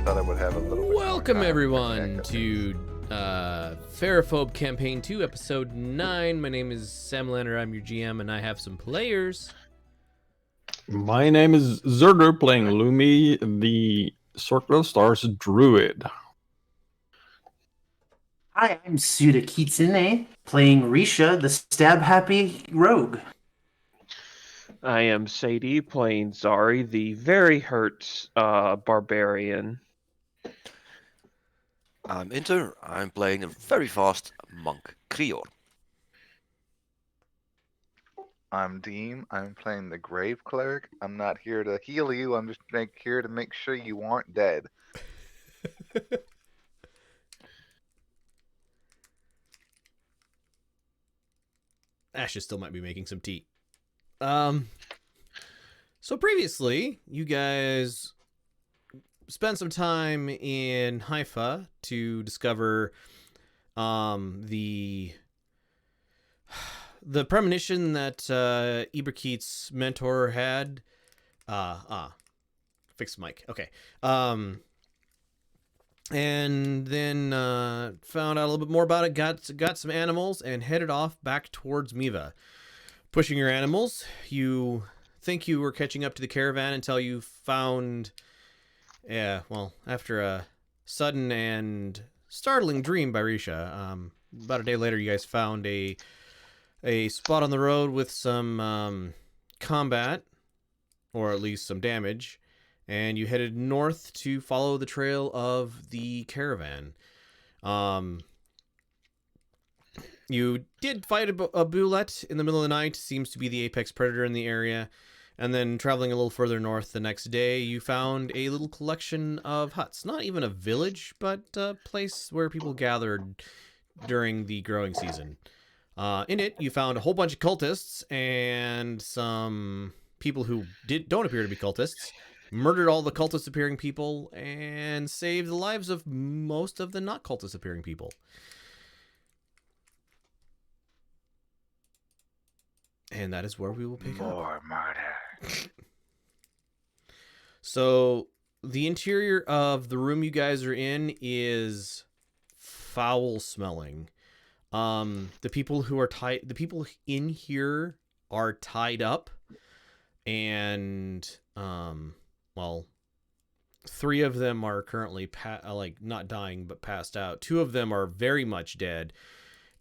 thought I would have a little bit more Welcome time everyone to to Ferriphobe Campaign 2, Episode 9. My name is Sam Lander, I'm your GM, and I have some players. My name is Zerder, playing Lumi, the Circle of Stars druid. Hi, I'm Suda Kitsune, playing Risha, the stab-happy rogue. I am Sadie, playing Zari, the very hurt barbarian. I'm Inter. I'm playing a very fast monk, Krior. I'm Deem. I'm playing the Grave Cleric. I'm not here to heal you. I'm just here to make sure you aren't dead. Ashes still might be making some tea. So previously, you guys spent some time in Haifa to discover the premonition that Iberkeit's mentor had. Fix mic. Okay. And then found out a little bit more about it, got some animals, and headed off back towards Miva. Pushing your animals, you think you were catching up to the caravan until you found... Yeah, well, after a sudden and startling dream by Risha, about a day later you guys found a spot on the road with some combat, or at least some damage, and you headed north to follow the trail of the caravan. You did fight a bullet in the middle of the night, seems to be the apex predator in the area, and then traveling a little further north the next day, you found a little collection of huts. Not even a village, but a place where people gathered during the growing season. In it, you found a whole bunch of cultists and some people who don't appear to be cultists, murdered all the cultist appearing people, and saved the lives of most of the not cultist appearing people. And that is where we will pick up. More murder. So the interior of the room you guys are in is foul smelling. The people in here are tied up, and well, 3 of them are currently not dying but passed out. 2 of them are very much dead,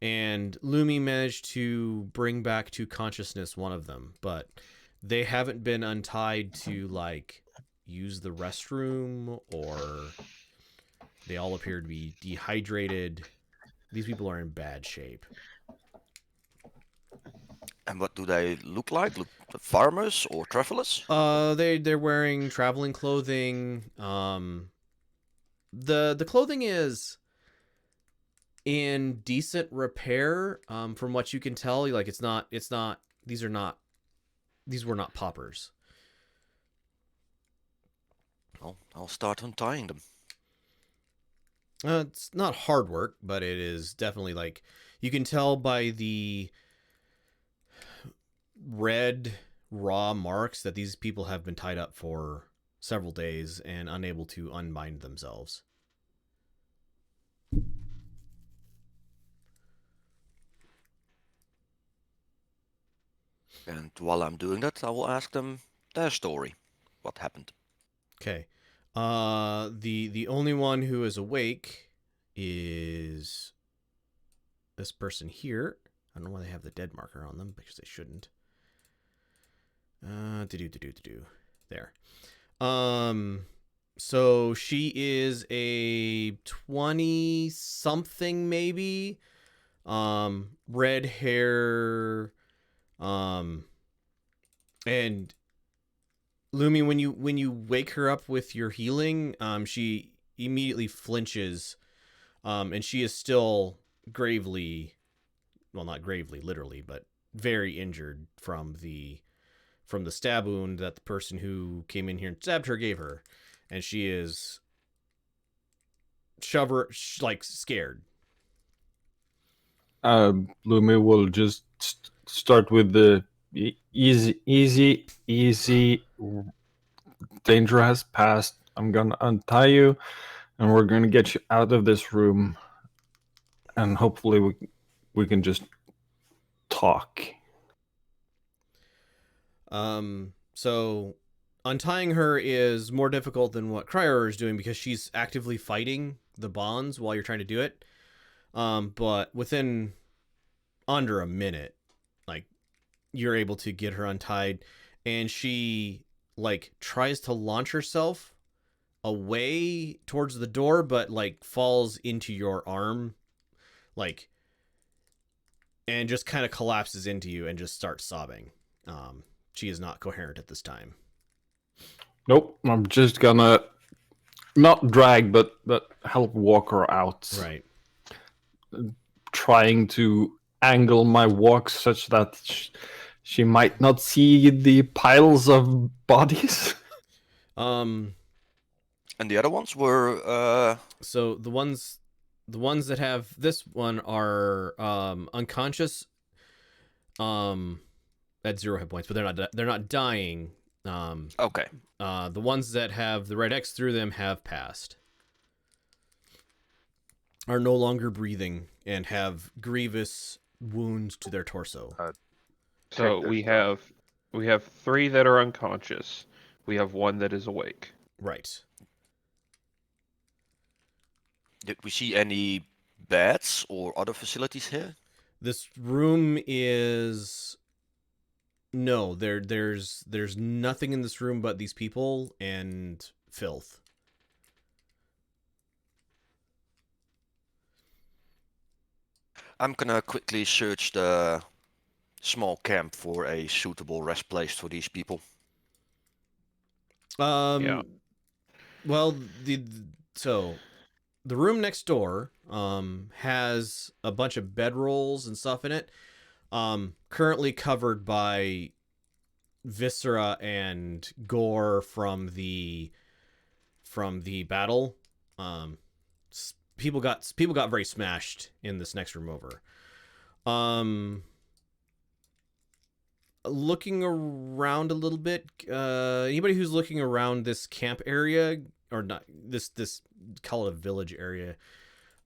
and Lumi managed to bring back to consciousness one of them, but they haven't been untied to use the restroom, or they all appear to be dehydrated. These people are in bad shape. And what do they look like? Look farmers or travelers? They're wearing traveling clothing. The clothing is in decent repair. From what you can tell, it's not. These were not paupers. Well, I'll start untying them. It's not hard work, but it is definitely you can tell by the red raw marks that these people have been tied up for several days and unable to unbind themselves. And while I'm doing that, I will ask them their story. What happened? Okay. The only one who is awake is this person here. I don't know why they have the dead marker on them, because they shouldn't. There. So she is a 20-something maybe. Red hair. And Lumi, when you wake her up with your healing, she immediately flinches, and she is still gravely, well, not gravely, literally, but very injured from the stab wound that the person who came in here and stabbed her gave her, and she is scared. Lumi will just start with the easy. Danger has passed. I'm gonna untie you, and we're gonna get you out of this room, and hopefully we can just talk. So untying her is more difficult than what Cryer is doing because she's actively fighting the bonds while you're trying to do it. But within under a minute, like, you're able to get her untied, and she like tries to launch herself away towards the door, but like falls into your arm, like, and just kind of collapses into you and just starts sobbing. She is not coherent at this time. Nope, I'm just gonna not drag, but help walk her out. Right. Trying to angle my walk such that she might not see the piles of bodies. Um. And the other ones were So the ones that have this one are unconscious. At 0 hit points, but they're not dying. okay. The ones that have the red X through them have passed. Are no longer breathing and have grievous wounds to their torso. So Take we this have 3 that are unconscious. We have 1 that is awake. Right. Did we see any beds or other facilities here? This room is no. There's nothing in this room but these people and filth. I'm gonna quickly search the small camp for a suitable rest place for these people. Yeah. Well, so the room next door has a bunch of bedrolls and stuff in it. Currently covered by viscera and gore from the battle. People got very smashed in this next room over. Looking around a little bit, anybody who's looking around this camp area, or not this call it a village area,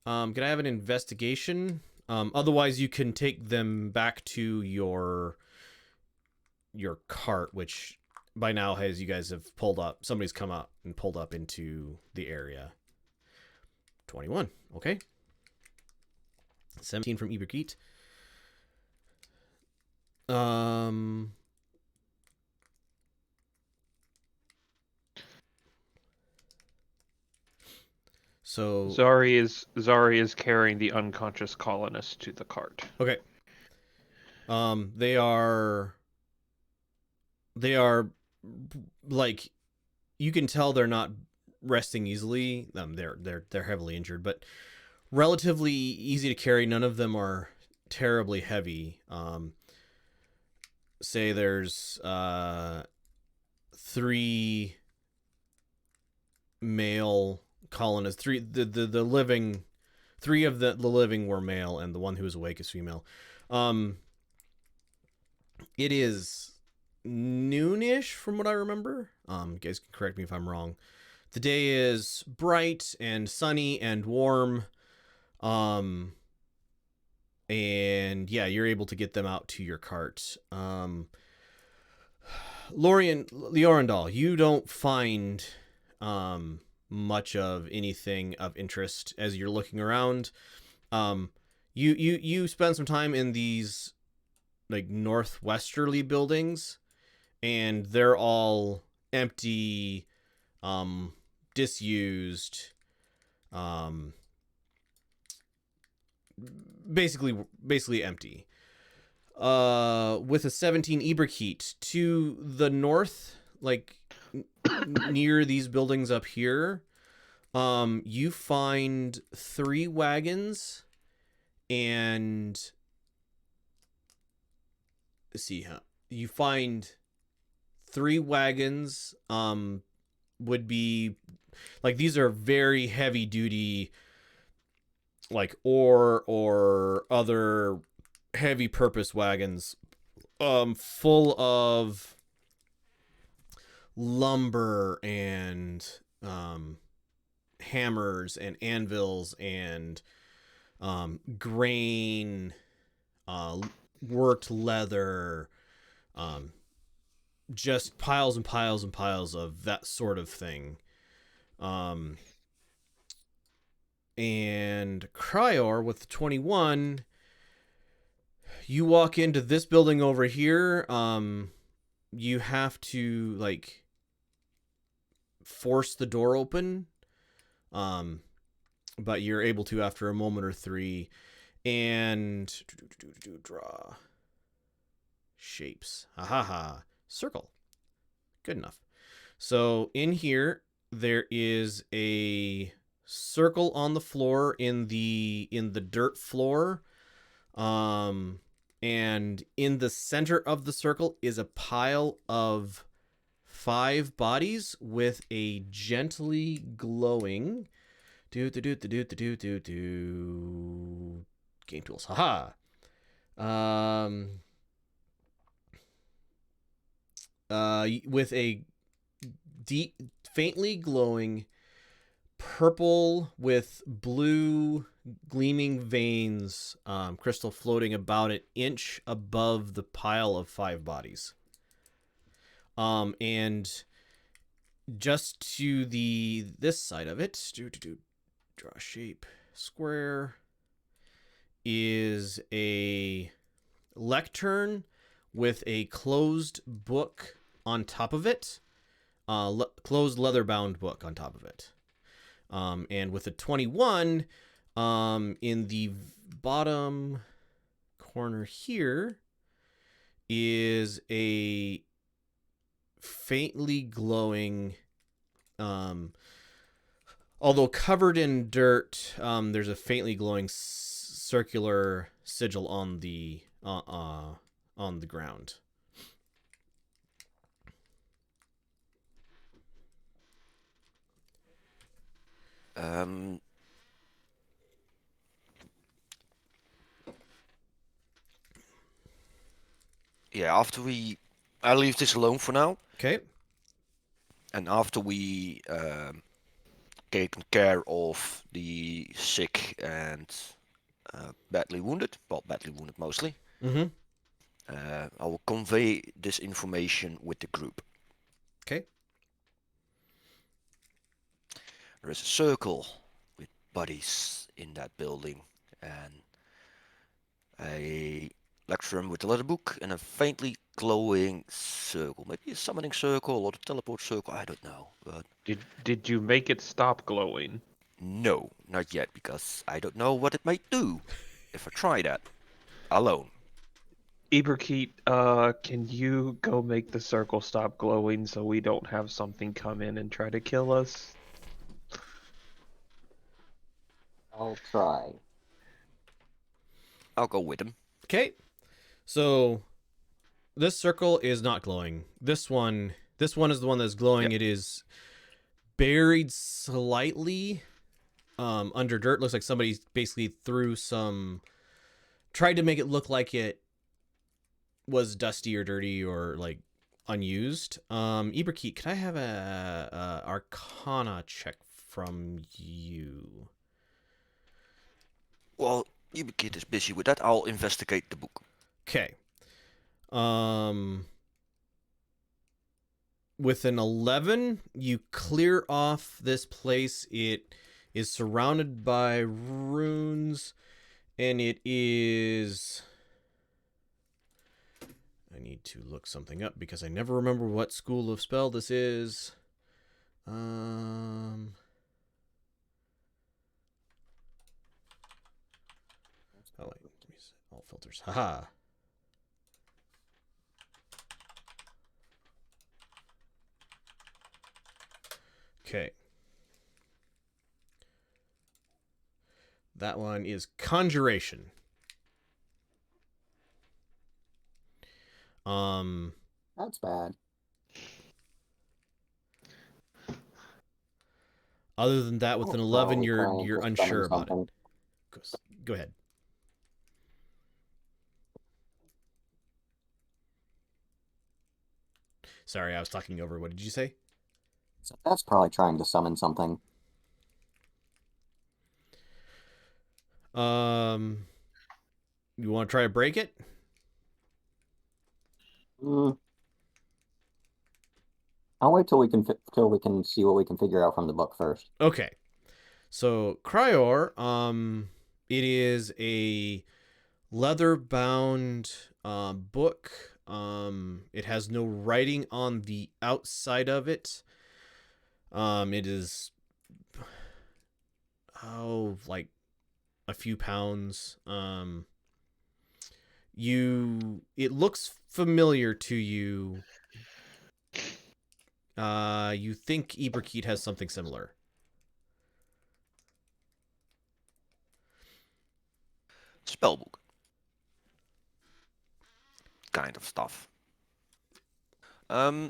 can I have an investigation? Otherwise you can take them back to your cart, which by now, as you guys have pulled up, somebody's come up and pulled up into the area. 21. Okay. 17 from Iberkeet. So Zari is carrying the unconscious colonist to the cart. okay. They are like, you can tell they're not resting easily. They're heavily injured, but relatively easy to carry. None of them are terribly heavy. Say there's 3 male colonists. 3 the living 3 of the living were male, and the one who is awake is female. It is noonish from what I remember. You guys can correct me if I'm wrong. The day is bright and sunny and warm. And yeah, you're able to get them out to your cart. Leorendal, you don't find much of anything of interest as you're looking around. You spend some time in these like northwesterly buildings, and they're all empty, disused, basically empty. With a 17 Iberkeet to the north, like near these buildings up here, you find 3 wagons, and let's see how you find 3 wagons. Would be like, these are very heavy duty, like ore or other heavy purpose wagons, full of lumber and hammers and anvils and grain, worked leather, just piles and piles and piles of that sort of thing. And Cryor with the 21, you walk into this building over here. You have to like force the door open. But you're able to after a moment or three. And draw shapes. Ha ha ha. Circle. Good enough. So in here there is a circle on the floor in the dirt floor. And in the center of the circle is a pile of 5 bodies with a gently glowing game tools. Haha. With a deep, faintly glowing purple with blue gleaming veins, crystal floating about an inch above the pile of 5 bodies. And just to this side of it, draw shape square, is a lectern with a closed book on top of it, closed leather-bound book on top of it. And with a 21, in the bottom corner here is a faintly glowing, although covered in dirt, there's a faintly glowing circular sigil on the ground. Yeah, I leave this alone for now, Okay. and after we taken care of the sick and badly wounded, well, badly wounded mostly, Mm-hmm. I will convey this information with the group. Okay. There is a circle with bodies in that building, and a lectern with a letter book, and a faintly glowing circle. Maybe a summoning circle or a teleport circle, I don't know. But Did you make it stop glowing? no, not yet, because I don't know what it might do if I try that alone. Eberkeet, can you go make the circle stop glowing so we don't have something come in and try to kill us? I'll try. I'll go with him. Okay. So this circle is not glowing. This one is the one that's glowing. Yep. It is buried slightly under dirt. Looks like somebody basically tried to make it look like it was dusty or dirty or like unused. Eberkeet, could I have a Arcana check from you? Well, Ibikit is busy with that. I'll investigate the book. Okay. With an 11, you clear off this place. It is surrounded by runes, and it is... I need to look something up because I never remember what school of spell this is. Oh, wait. Let me see. All filters. Haha. Okay. That one is Conjuration. That's bad. Other than that, with an 11, Probably you're trying to unsure summon about something. it. Go ahead. Sorry, I was talking over. What did you say? So that's probably trying to summon something. You want to try to break it? Mm, I'll wait till we can see what we can figure out from the book first. Okay. So Cryor, it is a leather-bound book. It has no writing on the outside of it. It is like a few pounds. It looks familiar to you. You think Iberkeet has something similar. Spellbook. Kind of stuff. Yeah,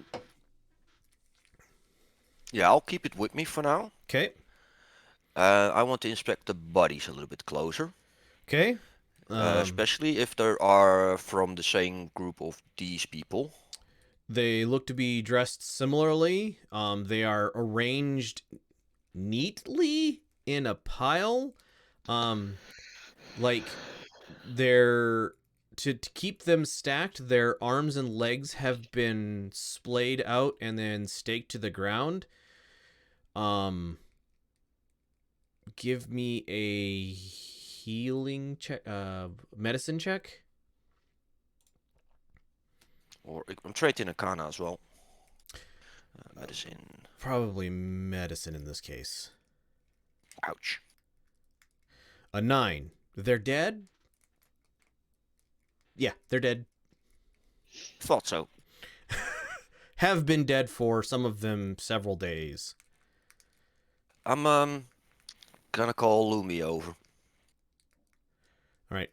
I'll keep it with me for now. Okay. I want to inspect the bodies a little bit closer. Okay. Especially if they are from the same group of these people. They look to be dressed similarly. They are arranged neatly in a pile. Like they're to keep them stacked, their arms and legs have been splayed out and then staked to the ground. Give me a healing check, medicine check. Or I'm trading Arcana as well. Medicine. Probably medicine in this case. Ouch. A 9. They're dead? Yeah, they're dead. Thought so. Have been dead for some of them several days. I'm gonna call Lumi over. All right.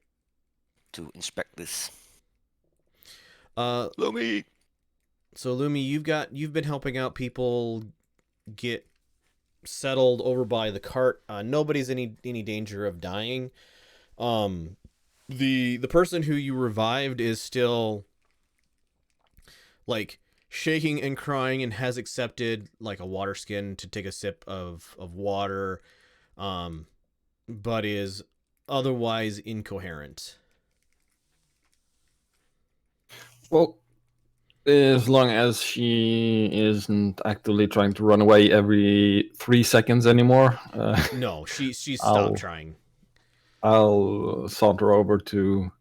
To inspect this. Lumi. So Lumi, you've been helping out people get settled over by the cart. Nobody's any danger of dying. The person who you revived is still like shaking and crying and has accepted like a water skin to take a sip of water, but is otherwise incoherent. Well, as long as she isn't actively trying to run away every 3 seconds anymore. No, she's I'll- stopped trying. I'll saunter over to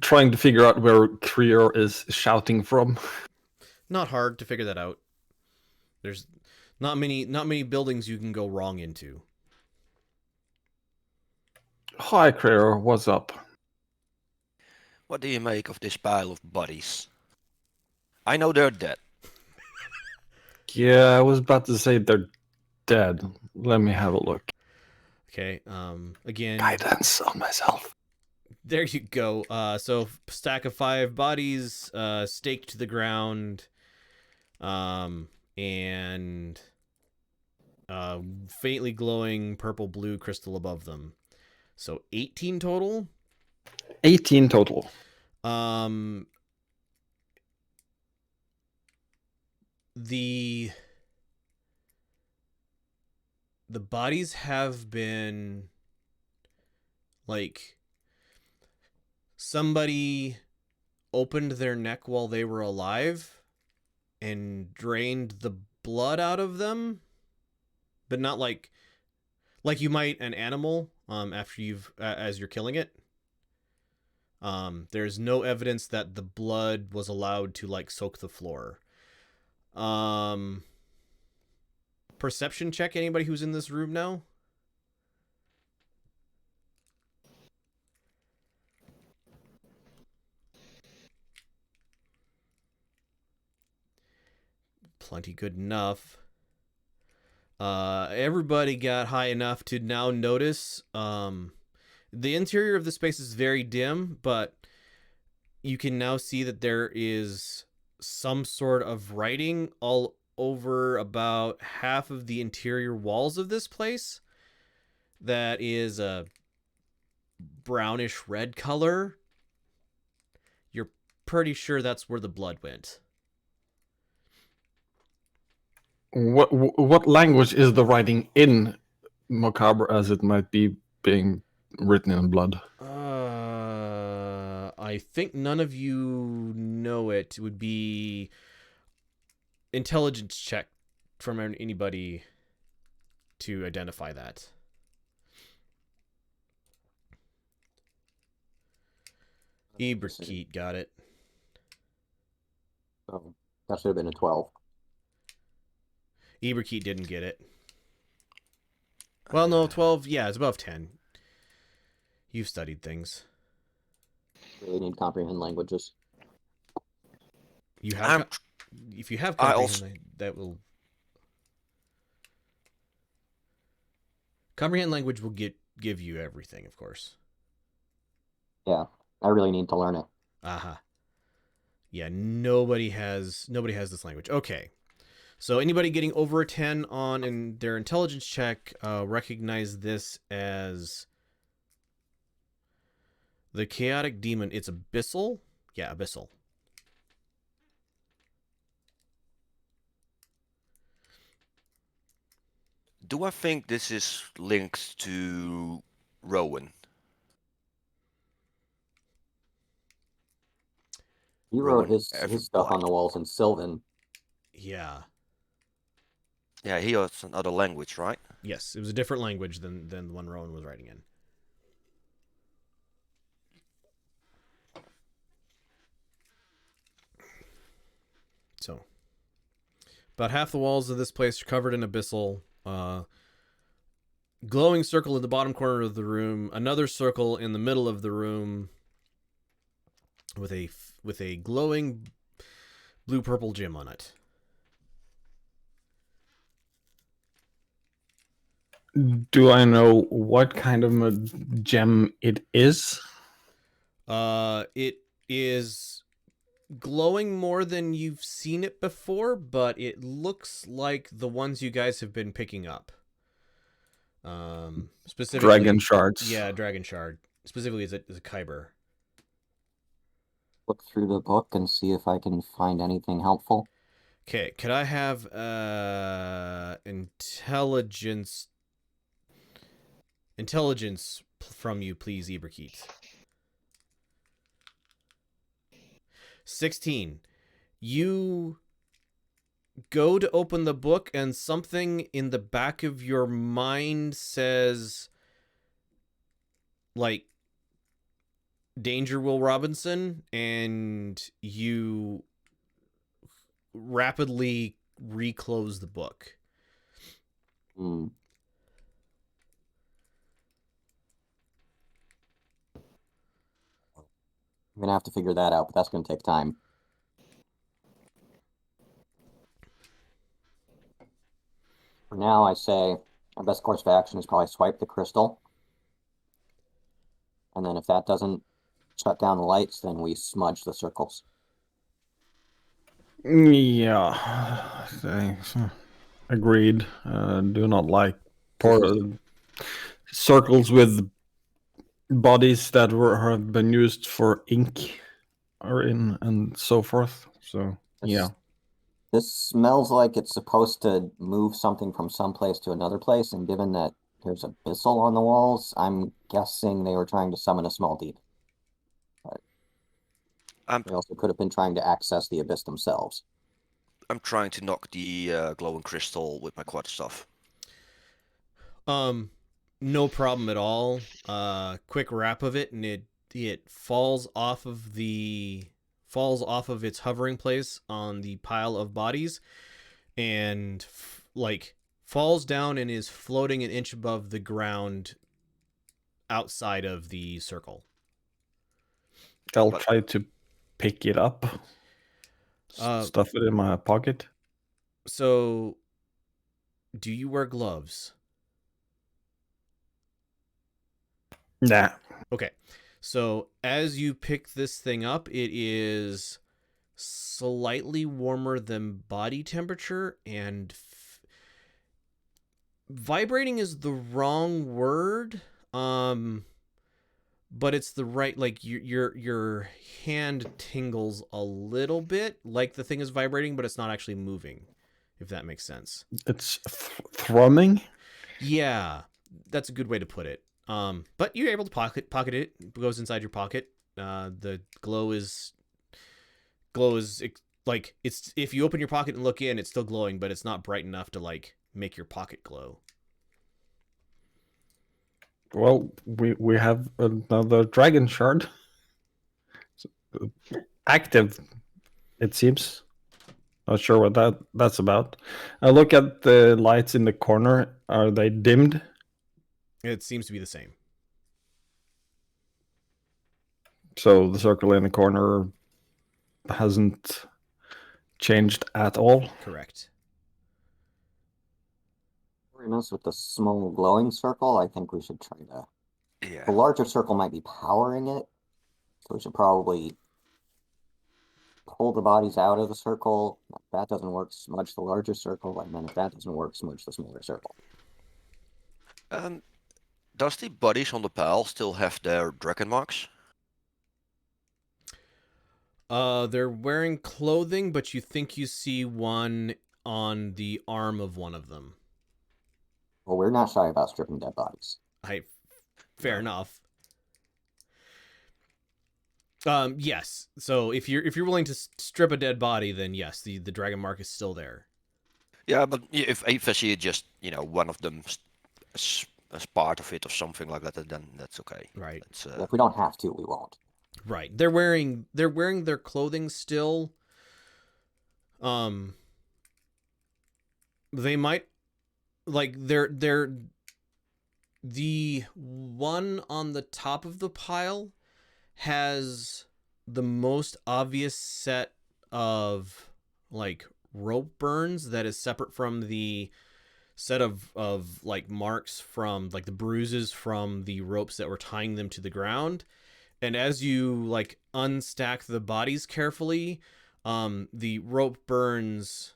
trying to figure out where Krior is shouting from. Not hard to figure that out. There's not many buildings you can go wrong into. Hi, Krior, what's up? What do you make of this pile of bodies? I know they're dead. Yeah, I was about to say they're dead. Let me have a look. Okay. Again, Guidance on myself. there you go. So stack of 5 bodies, staked to the ground, and faintly glowing purple-blue crystal above them. So 18 total. 18 total. The bodies have been like somebody opened their neck while they were alive and drained the blood out of them, but not like you might an animal after you've as you're killing it. There's no evidence that the blood was allowed to like soak the floor. Perception check, anybody who's in this room now? Plenty good enough. Everybody got high enough to now notice the interior of the space is very dim, but you can now see that there is some sort of writing all over about half of the interior walls of this place that is a brownish red color. You're pretty sure that's where the blood went. What language is the writing in Macabre, as it might be being written in blood? I think none of you know it. It would be intelligence check from anybody to identify that. Eberkeet got it. So that should have been a 12. Eberkeet didn't get it. Well, no, 12. Yeah, it's above 10. You've studied things. Really need comprehend languages. You have. I'm If you have I comprehend, also- that will. Comprehend language will give you everything, of course. Yeah, I really need to learn it. Aha. Yeah, nobody has this language. Okay. So anybody getting over a 10 on in their intelligence check, recognize this as the chaotic demon. It's abyssal. Yeah, abyssal. Do I think this is linked to Rowan? He wrote Rowan his stuff on the Everblight. walls in Sylvan. Yeah. Yeah, he has another language, right? Yes, it was a different language than the one Rowan was writing in. So, about half the walls of this place are covered in abyssal. Glowing circle in the bottom corner of the room. Another circle in the middle of the room with a glowing blue-purple gem on it. Do I know what kind of a gem it is? It is glowing more than you've seen it before, but it looks like the ones you guys have been picking up. Specifically, Dragon shards. Yeah, dragon shard. Specifically, is a kyber. Look through the book and see if I can find anything helpful. Okay, could I have intelligence from you, please, Eberkeet? 16. You go to open the book and something in the back of your mind says, like, Danger Will Robinson, and you rapidly reclose the book. I'm gonna have to figure that out, but that's gonna take time. For now, I say our best course of action is probably swipe the crystal. And then if that doesn't shut down the lights, then we smudge the circles. Yeah, thanks. Agreed. Do not like circles with bodies that have been used for ink or in and so forth. So yeah. This smells like it's supposed to move something from some place to another place, and given that there's abyssal on the walls, I'm guessing they were trying to summon a small deep. I'm They also could have been trying to access the abyss themselves. I'm trying to knock the glowing crystal with my quarterstaff. No problem at all. Quick wrap of it, and it falls off of its hovering place on the pile of bodies, and falls down and is floating an inch above the ground outside of the circle. I'll try to pick it up. Stuff it in my pocket. So, do you wear gloves? Nah. Okay. So, as you pick this thing up, it is slightly warmer than body temperature, and vibrating is the wrong word. But it's the right, like, your hand tingles a little bit, like the thing is vibrating, but it's not actually moving, if that makes sense. It's thrumming. Yeah, that's a good way to put it. But you're able to pocket it. It goes inside your pocket. The glow is like, it's, if you open your pocket and look in, it's still glowing, but it's not bright enough to like make your pocket glow. Well, we have another dragon shard. Active, it seems. Not sure what that's about. I look at the lights in the corner. Are they dimmed? It seems to be the same. So the circle in the corner hasn't changed at all. Correct. With the small glowing circle, I think we should try to. Yeah. The larger circle might be powering it, so we should probably pull the bodies out of the circle. If that doesn't work, smudge the larger circle, and then if that doesn't work, smudge the smaller circle. Does the bodies on the pile still have their dragon marks? They're wearing clothing, but you think you see one on the arm of one of them. Well, we're not shy about stripping dead bodies. Fair enough. Yes. So if you're willing to strip a dead body, then yes, the dragon mark is still there. Yeah, but if I see just one of them as part of it or something like that, then that's okay. Right. If we don't have to, we won't. Right. They're wearing their clothing still. They might, like, they're the one on the top of the pile has the most obvious set of like rope burns that is separate from the set of like marks from like the bruises from the ropes that were tying them to the ground. And as you like unstack the bodies carefully, the rope burns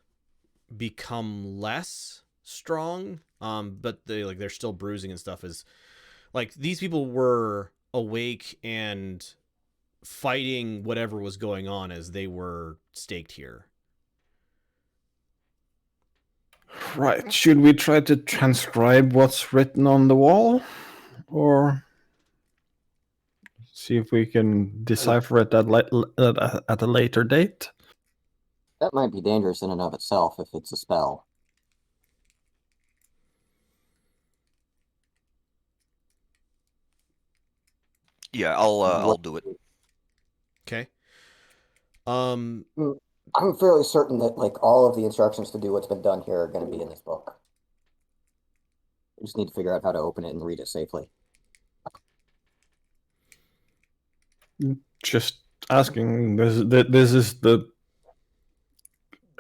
become less strong, but they're still bruising and stuff. Is like, these people were awake and fighting whatever was going on as they were staked here. Right. Should we try to transcribe what's written on the wall, or see if we can decipher it at a later date? That might be dangerous in and of itself if it's a spell. Yeah, I'll do it. Okay. I'm fairly certain that like all of the instructions to do what's been done here are going to be in this book. We just need to figure out how to open it and read it safely. Just asking. This is the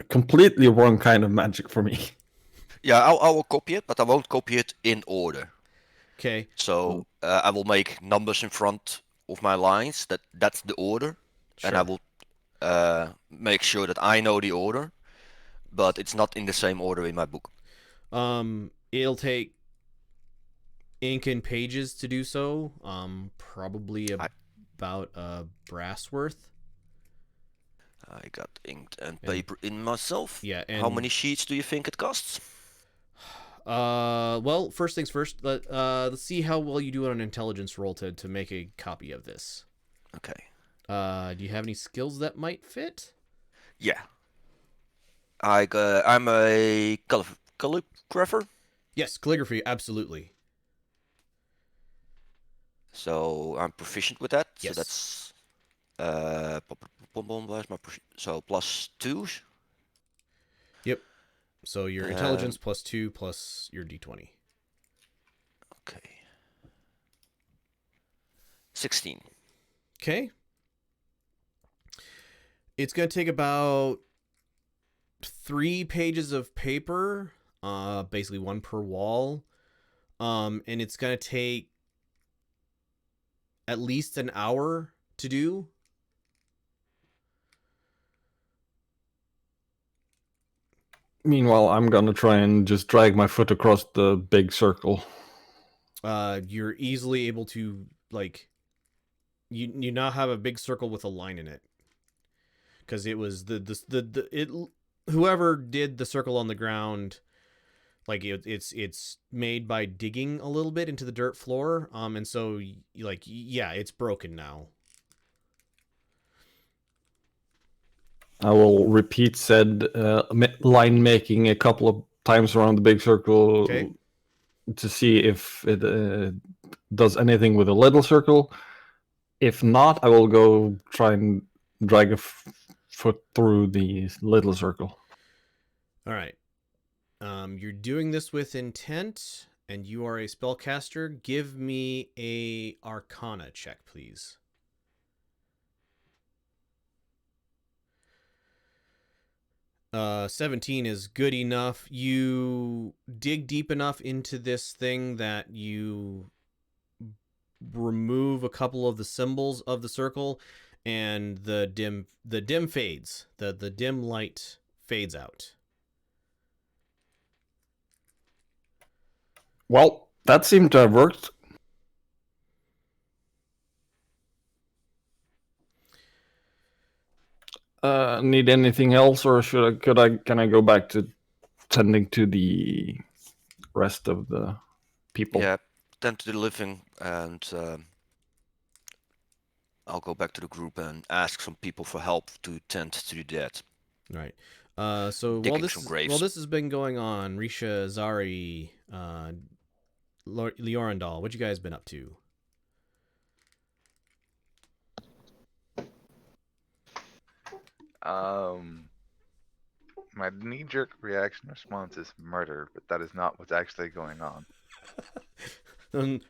completely wrong kind of magic for me. Yeah, I will copy it, but I won't copy it in order. Okay. So I will make numbers in front of my lines. That's the order, Sure. and I will make sure that I know the order, but it's not in the same order in my book. It'll take ink and pages to do so. Probably about a brass worth. I got ink and paper in myself. Yeah. And how many sheets do you think it costs? Well, first things first. Let's see how well you do on an intelligence roll to make a copy of this. Okay. Do you have any skills that might fit? Yeah. I'm a calligrapher. Yes, calligraphy, absolutely. So I'm proficient with that. Yes. So that's where's my so +2. Yep. So your intelligence +2 plus your d20. Okay. 16. Okay. It's gonna take about 3 pages of paper, basically one per wall, and it's gonna take at least an hour to do. Meanwhile, I'm gonna try and just drag my foot across the big circle. You're easily able to, like, you now have a big circle with a line in it, because it was whoever did the circle on the ground, like it's made by digging a little bit into the dirt floor, and so like yeah, it's broken now. I will repeat said line making a couple of times around the big circle Okay. to see if it does anything with a little circle. If not, I will go try and drag a foot through the little circle. All right. You're doing this with intent, and you are a spellcaster. Give me a Arcana check, please. Uh, 17 is good enough. You dig deep enough into this thing that you remove a couple of the symbols of the circle, and the dim fades. The dim light fades out. Well, that seemed to have worked. Need anything else, or can I go back to tending to the rest of the people? Yeah, tend to the living, and I'll go back to the group and ask some people for help to tend to the dead. Right. So Digging some graves. while this has been going on, Risha, Zari, Liorandal, what you guys been up to? My knee-jerk reaction response is murder, but that is not what's actually going on.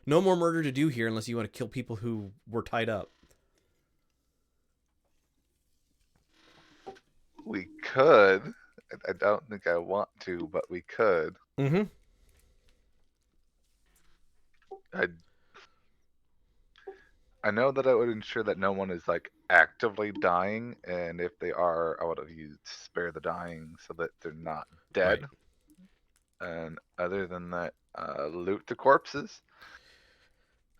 No more murder to do here unless you want to kill people who were tied up. We could. I don't think I want to, but we could. Mm-hmm. I know that I would ensure that no one is like actively dying, and if they are, I would have used spare the dying so that they're not dead. Right. And other than that, loot the corpses.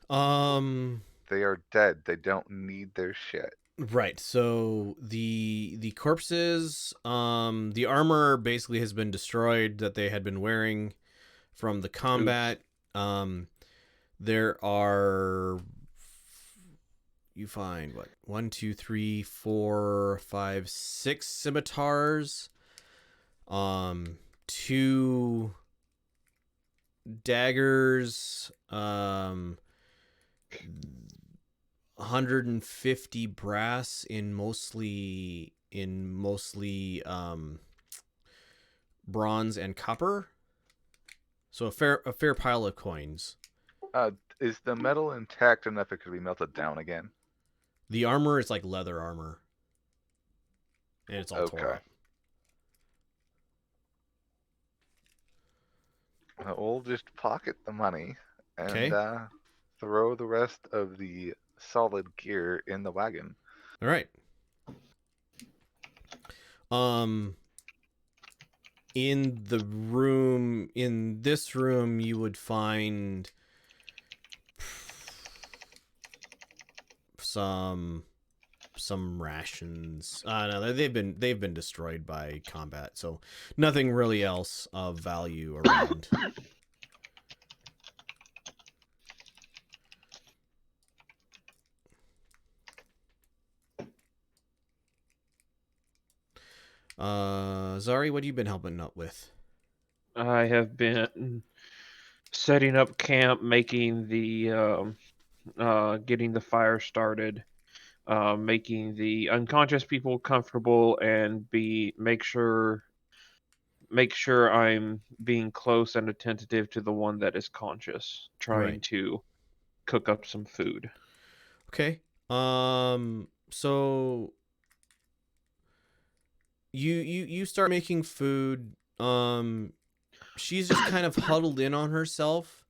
They are dead. They don't need their shit. Right. So the corpses, the armor basically has been destroyed that they had been wearing from the combat. There are, you find what, 1, 2, 3, 4, 5, 6 scimitars, 2 daggers, 150 brass in mostly bronze and copper. So a fair pile of coins. Is the metal intact enough it could be melted down again? The armor is like leather armor, and it's all tore up. We'll just pocket the money and Okay. throw the rest of the solid gear in the wagon. All right. In this room, you would find some rations. No, they've been destroyed by combat, so nothing really else of value around. Zari, what have you been helping up with? I have been setting up camp, making the getting the fire started, making the unconscious people comfortable, and make sure I'm being close and attentive to the one that is conscious, trying to cook up some food. Okay. So you start making food. She's just kind of huddled in on herself.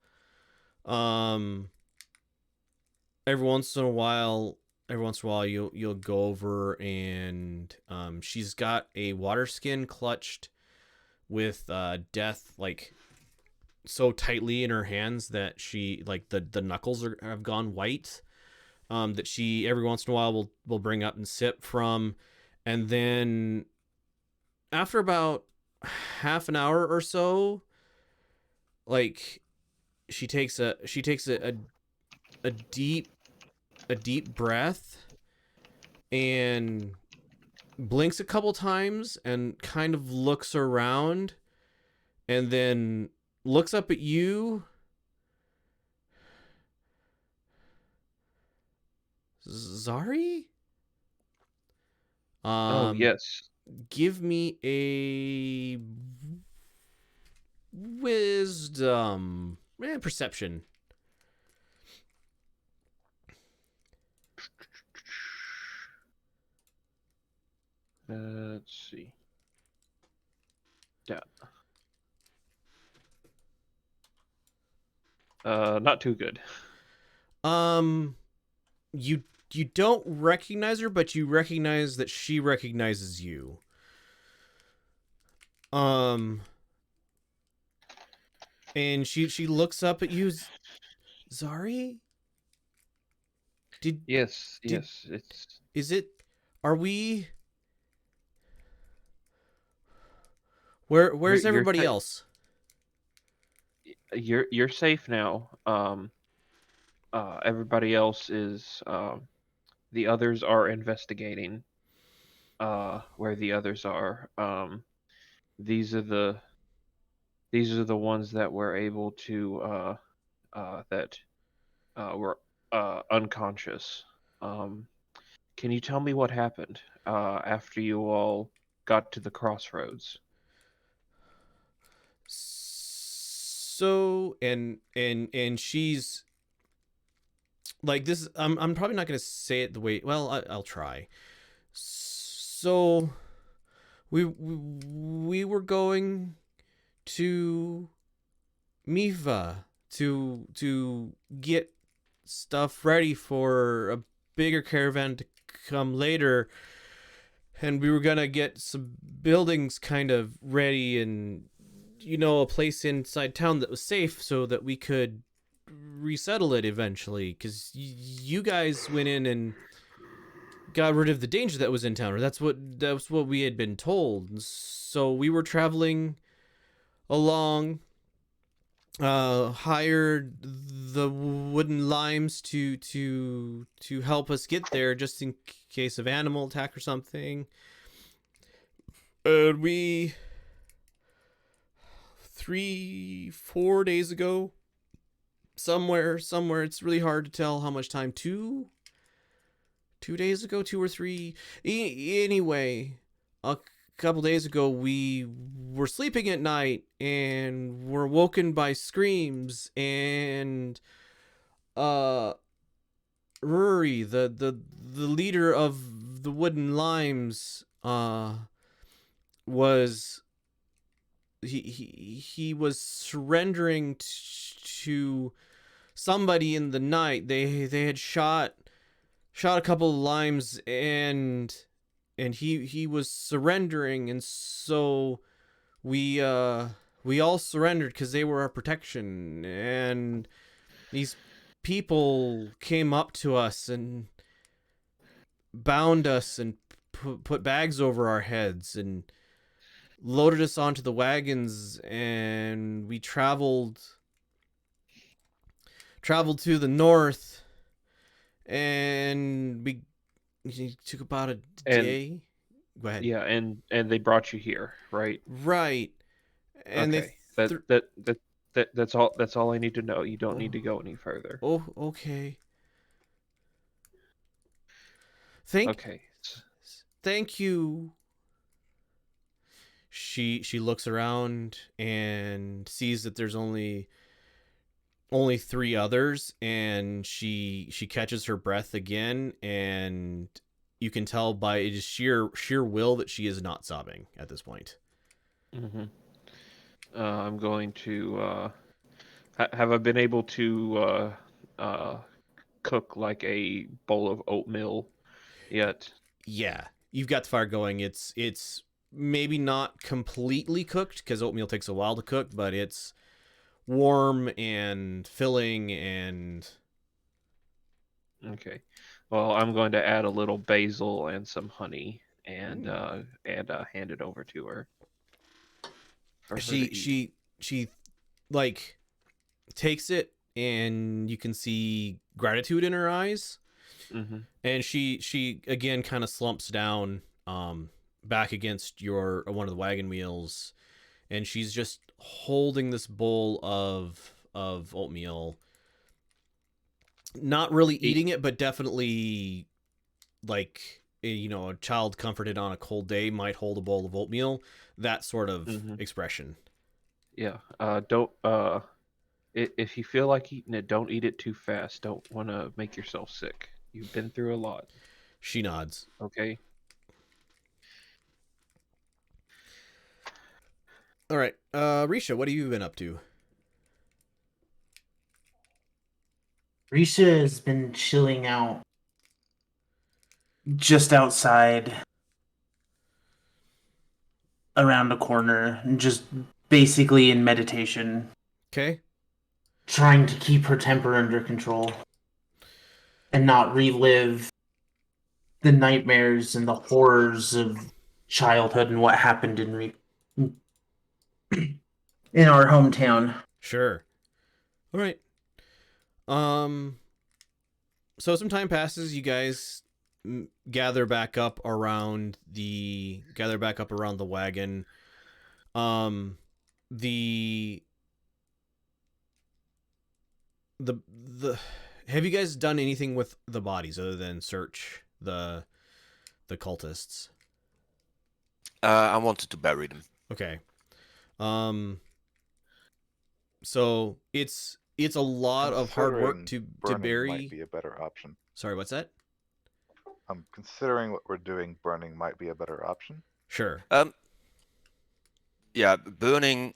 Every once in a while you'll go over and she's got a water skin clutched with death like so tightly in her hands that she like the knuckles have gone white. That she every once in a while will bring up and sip from, and then after about half an hour or so, like she takes a a deep breath and blinks a couple times and kind of looks around and then looks up at you. Zari? Oh yes. Give me a wisdom perception. Let's see. Yeah. Not too good. You don't recognize her, but you recognize that she recognizes you. And she looks up at you, Zari? Yes, did- yes. It's Is it, are we, where's you're everybody sa- else? you're safe now. Everybody else is the others are investigating where the others are. These are the ones that were able to that were unconscious. Can you tell me what happened after you all got to the crossroads? So, and she's like this. I'm probably not gonna say it the way. Well, I'll try. So, we were going to Miva to get stuff ready for a bigger caravan to come later, and we were gonna get some buildings kind of ready and a place inside town that was safe so that we could resettle it eventually, because you guys went in and got rid of the danger that was in town, or that's what we had been told. So we were traveling along, hired the wooden limes to help us get there, just in case of animal attack or something. And we 3-4 days ago, somewhere, it's really hard to tell how much time. 2 days ago, 2 or 3. Anyway, a couple days ago, we were sleeping at night and were woken by screams, and Rory, the leader of the wooden limes, was he was surrendering to somebody in the night. They had shot a couple of limes, and he was surrendering, and so we all surrendered because they were our protection. And these people came up to us and bound us and put bags over our heads and loaded us onto the wagons, and we traveled to the north, and we took about a day. Go ahead. Yeah, and they brought you here, right? Right. And okay. That's all I need to know. You don't need to go any further. Oh, okay. Okay. Thank you. She looks around and sees that there's only 3 others, and she catches her breath again, and you can tell by it is sheer will that she is not sobbing at this point. Mm-hmm. I'm going to have I been able to cook like a bowl of oatmeal yet? Yeah, you've got the fire going. It's maybe not completely cooked because oatmeal takes a while to cook, but it's warm and filling. And okay, well, I'm going to add a little basil and some honey and hand it over to her. For her to eat. She like takes it, and you can see gratitude in her eyes. Mm-hmm. And she again kind of slumps down back against one of the wagon wheels, and she's just holding this bowl of oatmeal, not really eating it, but definitely like a child comforted on a cold day might hold a bowl of oatmeal, that sort of expression. Yeah. Don't if you feel like eating it, don't eat it too fast. Don't want to make yourself sick. You've been through a lot. She nods. Okay. All right, Risha, what have you been up to? Risha has been chilling out just outside around the corner and just basically in meditation, Okay. trying to keep her temper under control and not relive the nightmares and the horrors of childhood and what happened in our hometown. Sure. All right. So some time passes. You guys gather back up around the wagon. The have you guys done anything with the bodies other than search the cultists? I wanted to bury them. Okay. So it's a lot of hard work to Burning bury. might be a better option. Sorry, what's that? I'm considering what we're doing. Burning might be a better option. Sure. Yeah, burning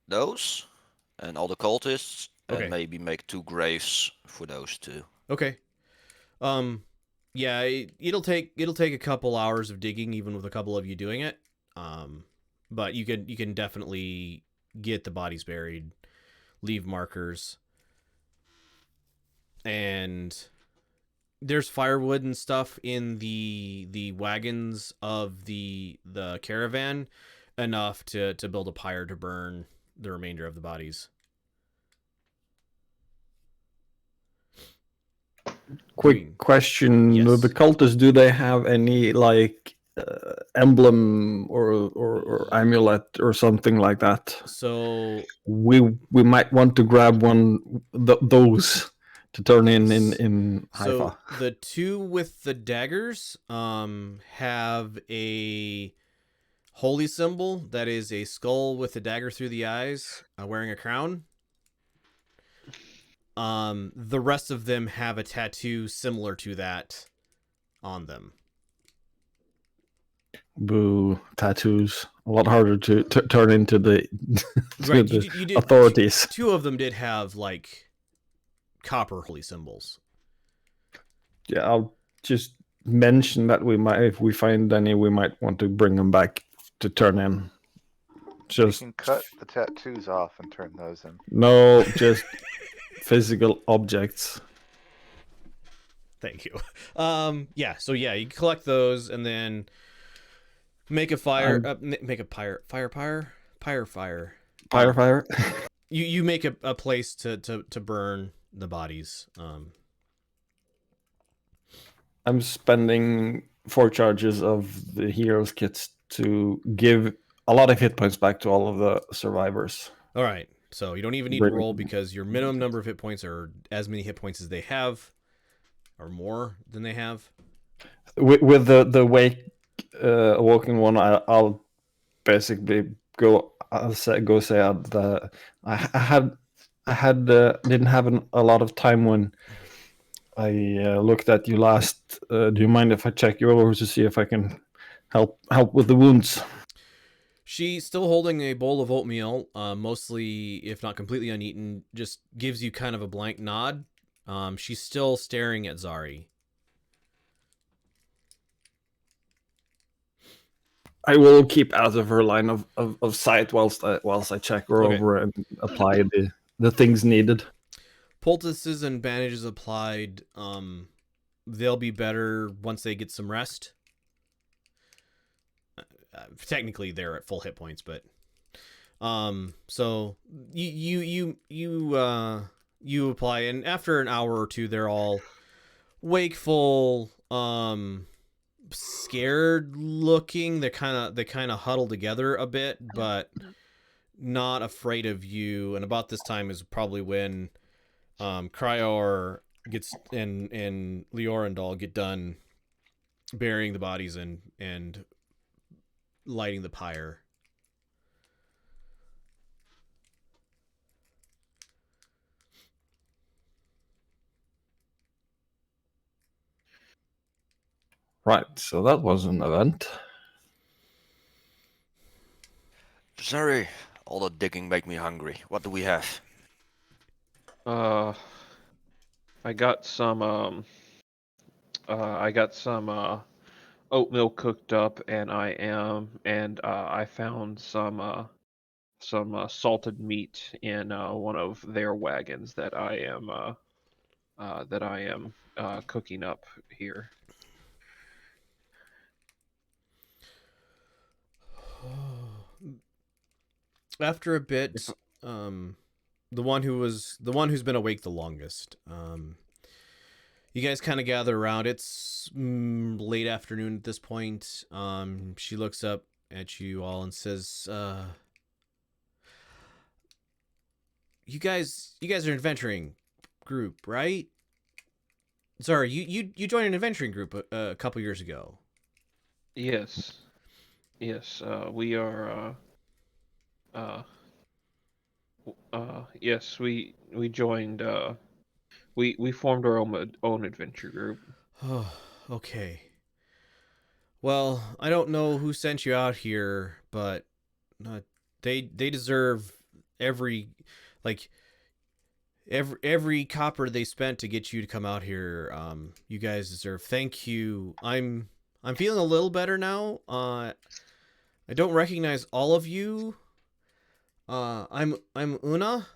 those and all the cultists, Okay. and maybe make 2 graves for those 2. Okay. Yeah, it'll take a couple hours of digging, even with a couple of you doing it. But you can definitely get the bodies buried, leave markers, and there's firewood and stuff in the wagons of the caravan, enough to build a pyre to burn the remainder of the bodies. Quick question: Yes. the cultists, do they have any like emblem or amulet or something like that? So We might want to grab one those to turn in So Haifa. the 2 with the daggers have a holy symbol that is a skull with a dagger through the eyes, wearing a crown. The rest of them have a tattoo similar to that on them. Boo, tattoos. A lot harder to turn into the, Right, the you did, authorities. 2 of them did have like copper holy symbols. Yeah, I'll just mention that we might, if we find any, we might want to bring them back to turn in. Just You can cut the tattoos off and turn those in. no, just physical objects. Thank you. Yeah. So yeah, you collect those and then make a fire. Make a pyre. Fire. You make a place to burn the bodies. I'm spending 4 charges of the heroes kits to give a lot of hit points back to all of the survivors. All right. So you don't even need to roll because your minimum number of hit points are as many hit points as they have, or more than they have. With the wake awoken one, I'll basically go say that I had didn't have a lot of time when I looked at you last. Do you mind if I check you over to see if I can help with the wounds? She's still holding a bowl of oatmeal, mostly, if not completely uneaten, just gives you kind of a blank nod. She's still staring at Zari. I will keep out of her line of sight whilst I check her Okay. over and apply the things needed. Poultices and bandages applied. They'll be better once they get some rest. technically they're at full hit points, but so you apply, and after an hour or two, they're all wakeful, scared looking. They kind of huddle together a bit, but not afraid of you. And about this time is probably when Cryor gets and Leorindal get done burying the bodies and lighting the pyre. Right, so that was an event. Sorry, all the digging make me hungry. What do we have? I got some oatmeal cooked up, and I found some salted meat in one of their wagons that I am cooking up here. After a bit, the one who's been awake the longest, you guys kind of gather around. It's late afternoon at this point. She looks up at you all and says, "You guys are an adventuring group, right? Sorry, you joined an adventuring group a couple years ago." Yes, yes, we are. Yes, we joined. We formed our own adventure group. Oh, okay. Well, I don't know who sent you out here, but they deserve every like every copper they spent to get you to come out here. You guys deserve. Thank you. I'm feeling a little better now. I don't recognize all of you. I'm Una.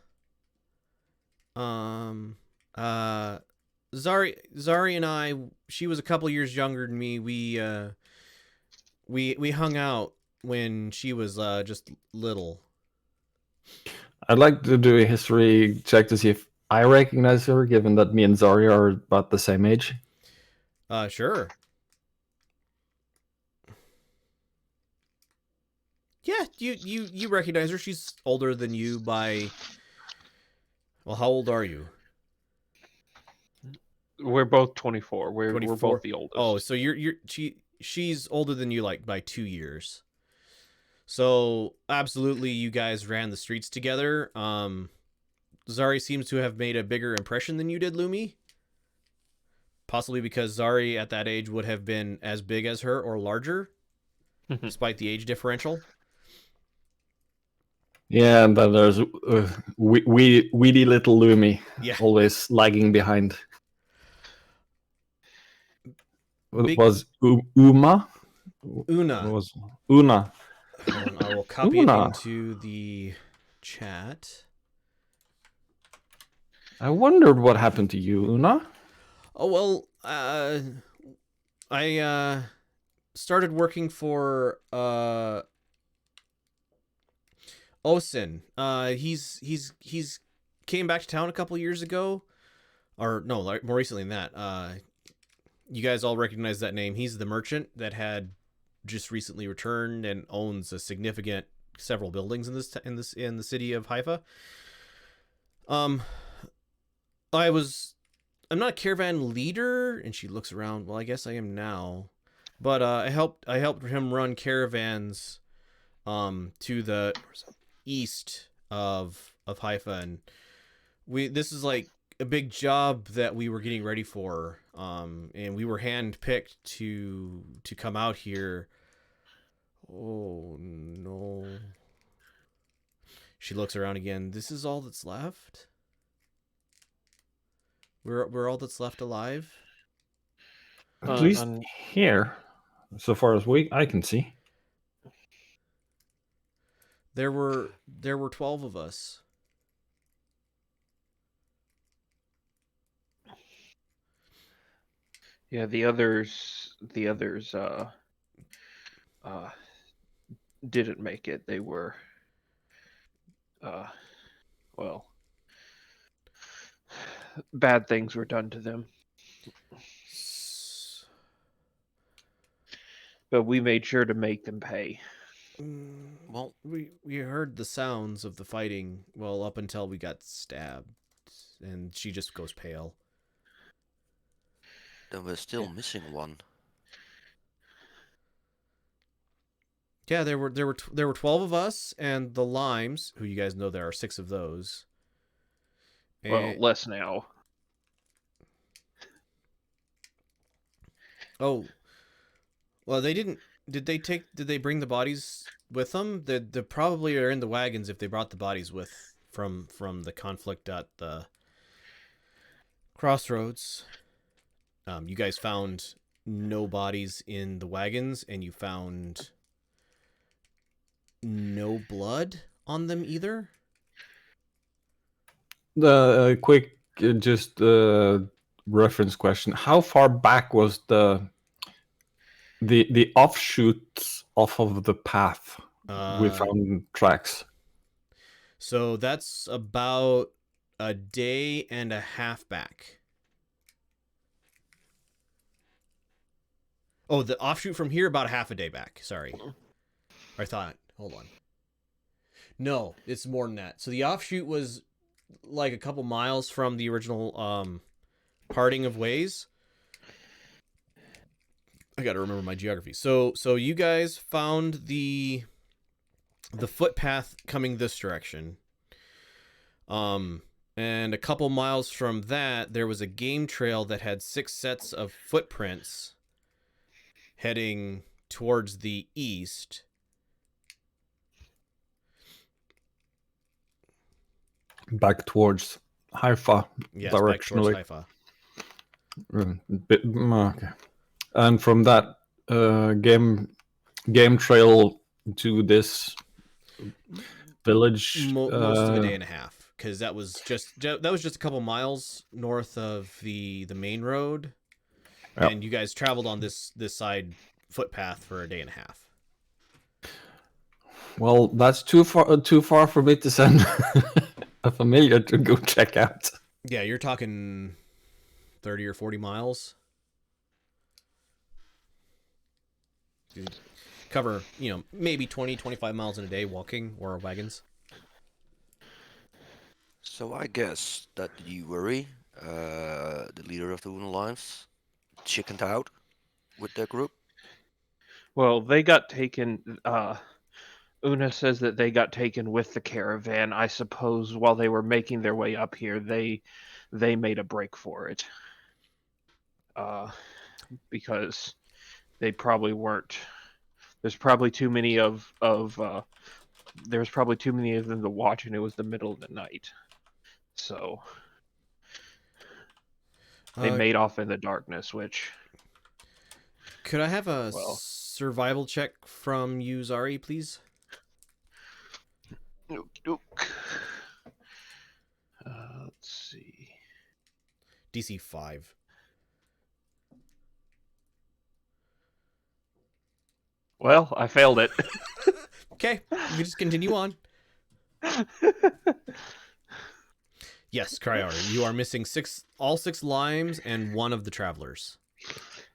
Um, uh, Zari and I. She was a couple years younger than me. We hung out when she was just little. I'd like to do a history check to see if I recognize her, given that me and Zari are about the same age. Sure. Yeah, you recognize her. She's older than you by. Well, how old are you? We're both 24. We're 24. both the oldest. Oh, so she's older than you like by 2 years. So absolutely, you guys ran the streets together. Zari seems to have made a bigger impression than you did, Lumi. Possibly because Zari at that age would have been as big as her or larger, despite the age differential. Yeah, and then there's weedy little Lumi, Yeah. always lagging behind. Big- Was Uma? Una. Was Una? Hold on, I will copy it Una. into the chat. I wondered what happened to you, Una. Oh well, I started working for Osin. He's came back to town a couple years ago, or no, like more recently than that. You guys all recognize that name. He's the merchant that had just recently returned and owns a significant several buildings in the city of Haifa. I'm not a caravan leader, and she looks around. Well, I guess I am now, but I helped him run caravans to the east of Haifa, and this is like a big job that we were getting ready for, and we were handpicked to come out here. Oh no. She looks around again. This is all that's left? We're all that's left alive? At least here, so far as I can see. There were 12 of us. Yeah, the others didn't make it. They were, well, bad things were done to them. But we made sure to make them pay. Well, we heard the sounds of the fighting, well, up until we got stabbed, and she just goes pale. then we're still missing one. Yeah, there were 12 of us, and the limes, who you guys know there are 6 of those. Well, And, less now. oh, well, they didn't. Did they bring the bodies with them? They probably are in the wagons if they brought the bodies with from the conflict at the crossroads. You guys found no bodies in the wagons, and you found no blood on them either. The quick just reference question: how far back was the offshoots off of the path we found tracks? So that's about a day and a half back. Oh, the offshoot from here about half a day back. Sorry. I thought. Hold on. No, it's more than that. So the offshoot was like a couple miles from the original parting of ways. I got to remember my geography. So you guys found the footpath coming this direction. And a couple miles from that, there was a game trail that had 6 sets of footprints heading towards the east. Back towards Haifa, Yes, directionally. back towards Haifa. Okay. And from that game trail to this village, most of a day and a half, because that was just a couple miles north of the main road, Yep. and you guys traveled on this side footpath for a day and a half. Well, that's too far for me to send a familiar to go check out. Yeah, you're talking 30 or 40 miles. You cover, maybe 20, 25 miles in a day walking or wagons. So I guess that you worry, the leader of the Uno Lions, chickened out with their group. Well, they got taken. Una says that they got taken with the caravan. I suppose while they were making their way up here, they made a break for it. Because they probably weren't. There's probably too many there's probably too many of them to watch, and it was the middle of the night. So they made off in the darkness, which... Could I have a survival check from you, Zari, please? Let's see. DC 5. Well, I failed it. Okay, you can just continue on. Yes, Cryar, you are missing all 6 limes and 1 of the travelers.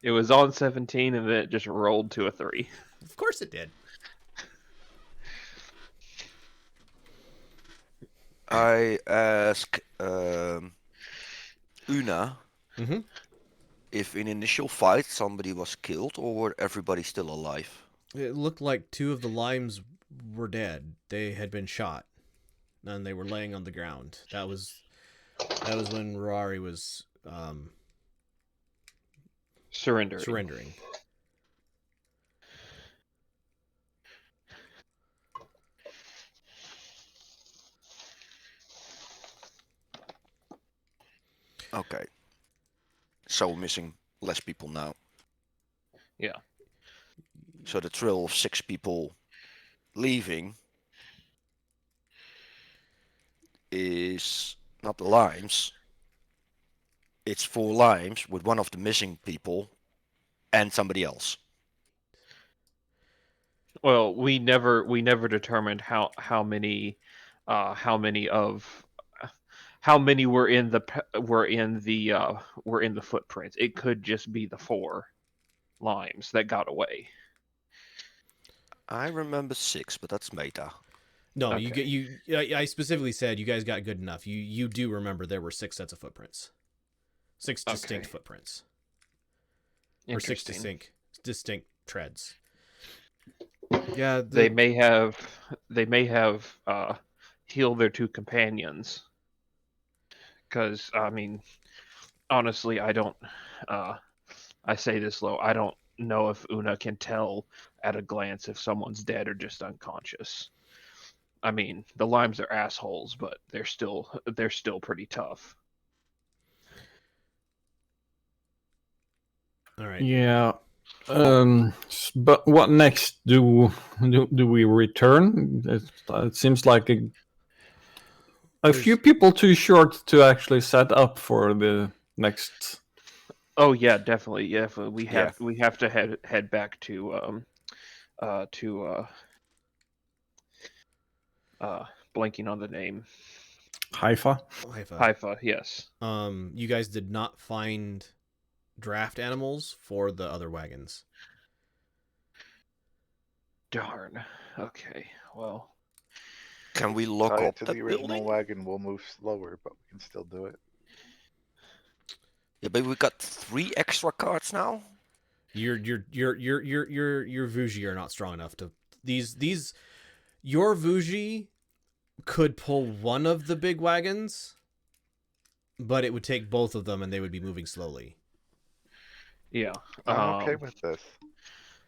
It was on 17, and then it just rolled to a 3. Of course it did. I ask Una if in initial fight somebody was killed or were everybody still alive? It looked like 2 of the limes were dead. They had been shot, and they were laying on the ground. That was when Rari was surrendering. Okay. So we're missing less people now. Yeah. So the trail of 6 people leaving is not the limes. It's 4 limes with 1 of the missing people and somebody else. Well, we never determined how many of how many were in the footprints. It could just be the 4 limes that got away. I remember 6, but that's meta. No, you Okay. get you. I specifically said you guys got good enough. You do remember there were 6 sets of footprints, 6 distinct Okay. footprints, or 6 Interesting. distinct treads. Yeah, They the may have they may have healed their 2 companions. Because I mean, honestly, I don't. Uh, I say this low. I don't know if Una can tell at a glance if someone's dead or just unconscious. I mean, the limes are assholes, but they're still pretty tough. all right. Yeah. But what next? Do we return? It seems like a few There's people too short to actually set up for the next. Oh yeah, definitely. Yeah, we Yeah. have to head back to uh blanking on the name. Haifa. Haifa. Haifa, yes. You guys did not find draft animals for the other wagons. Darn. Okay. Well, Can we lock Tie it up to the that original building? wagon. We'll move slower, but we can still do it. Yeah, but we got 3 extra cards now. Your Vuji are not strong enough to these. Your Vuji could pull one of the big wagons, but it would take both of them, and they would be moving slowly. yeah. I'm okay with this.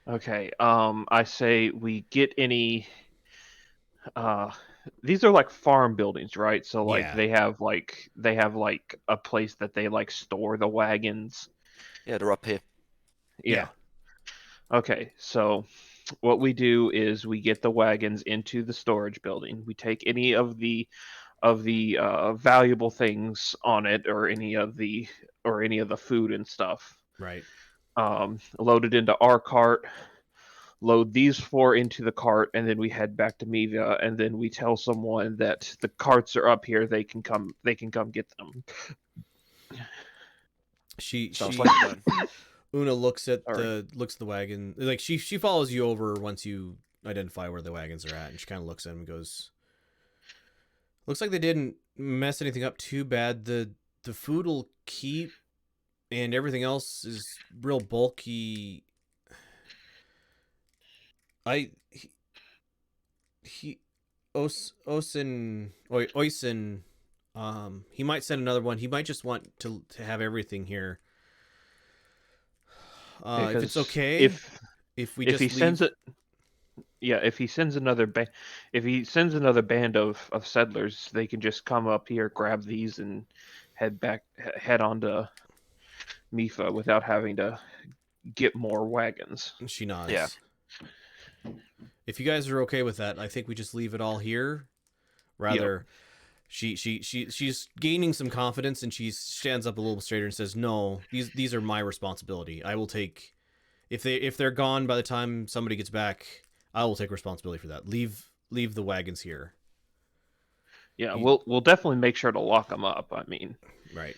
Okay. I say we get any. Uh, these are like farm buildings, right? So like Yeah. they have like a place that they like store the wagons. Yeah, they're up here. Yeah. Okay. So what we do is we get the wagons into the storage building. We take any of the valuable things on it, or any of the food and stuff. Right. Load it into our cart. Load these 4 into the cart, and then we head back to Miva, and then we tell someone that the carts are up here. They can come. They can come get them. Sounds She like a plan. Una looks at All right. the wagon. Like she follows you over once you identify where the wagons are at, and she kind of looks at them and goes, "Looks like they didn't mess anything up too bad. The food will keep, and everything else is real bulky. I he Oisin, he might send another one. He might just want to have everything here. If it's Because okay, if we if he just sends leave." it, yeah, if he sends another band of settlers, they can just come up here, grab these, and head on to Mifa without having to get more wagons. She Yeah. nods. If you guys are okay with that, I think we just leave it all here. Rather, she's gaining some confidence, and she stands up a little straighter and says, "No, these are my responsibility. I will take if they're gone by the time somebody gets back. I will take responsibility for that. Leave the wagons here." Yeah, You, we'll definitely make sure to lock them up. I mean, right.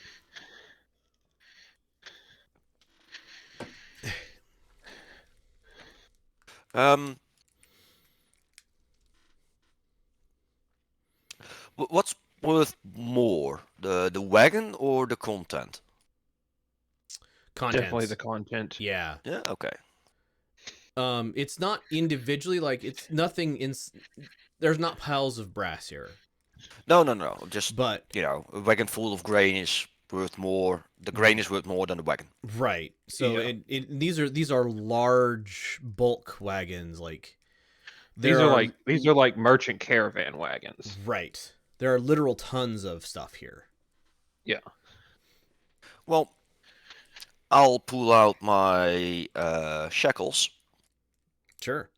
Um, what's worth more, the wagon or the content? Contents. definitely the content. Yeah. Yeah. Okay. It's not individually, like it's nothing in. There's not piles of brass here, No. Just but a wagon full of grain is worth more. The grain is worth more than the wagon. right. So Yeah. these are large bulk wagons. Like These there are are like these are like merchant caravan wagons. right. There are literal tons of stuff here. Yeah. Well, I'll pull out my shackles Sure.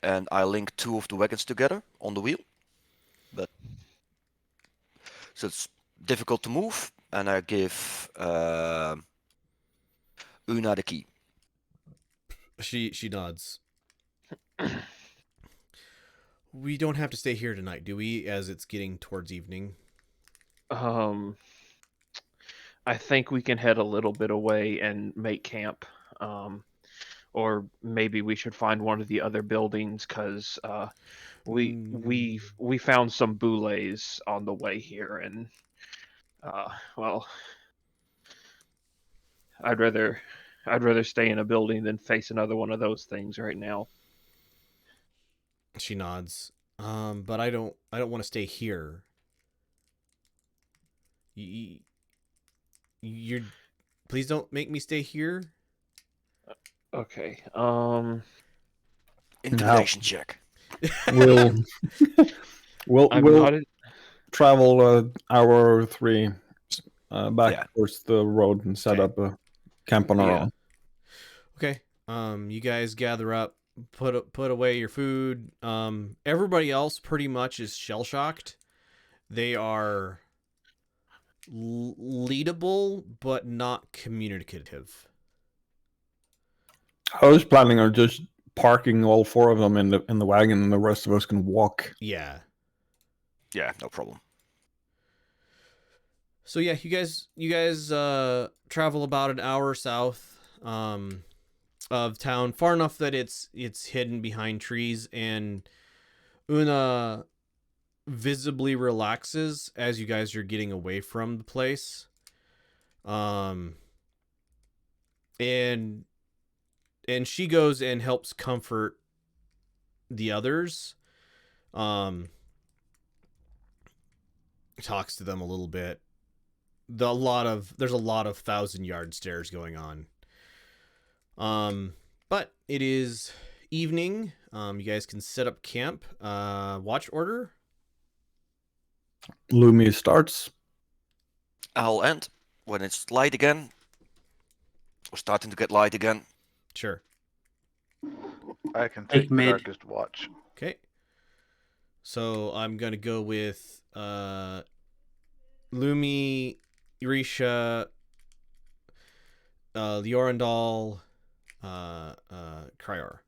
and I link 2 of the wagons together on the wheel. But so it's difficult to move, and I give Una the key. She nods. We don't have to stay here tonight, do we? As it's getting towards evening. Um, I think we can head a little bit away and make camp. Or maybe we should find one of the other buildings because we found some boulets on the way here, and well, I'd rather stay in a building than face another one of those things right now. She nods. But I don't want to stay here. You're please don't make me stay here. Okay. Intimidation check. We'll I'm we'll not. travel an hour or three back Yeah. towards the road and set Okay. up a camp on our Yeah. own. Okay. You guys gather up, put away your food. Everybody else pretty much is shell shocked. They are leadable but not communicative. I was planning on just parking all four of them in the wagon, and the rest of us can walk. Yeah. Yeah, no problem. So yeah, you guys travel about an hour south of town, far enough that it's hidden behind trees, and Una visibly relaxes as you guys are getting away from the place. And she goes and helps comfort the others. Talks to them a little bit. There's a lot of 1,000-yard stares going on. But it is evening. You guys can set up camp. Watch order. Lumi starts. I'll end when it's light again. Or starting to get light again. Sure. I can take the mid. darkest watch. Okay. So I'm gonna go with Lumi, Irisha, Liorandal, Kryar.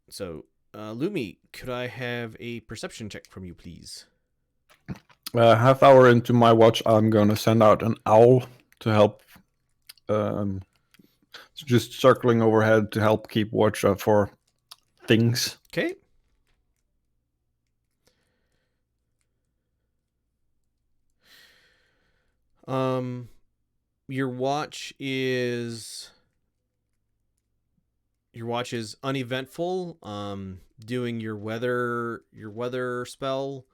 So, Lumi, could I have a perception check from you, please? Half hour into my watch, I'm gonna send out an owl to help. Just circling overhead to help keep watch for things. Okay. Your watch is uneventful. Doing your weather spell.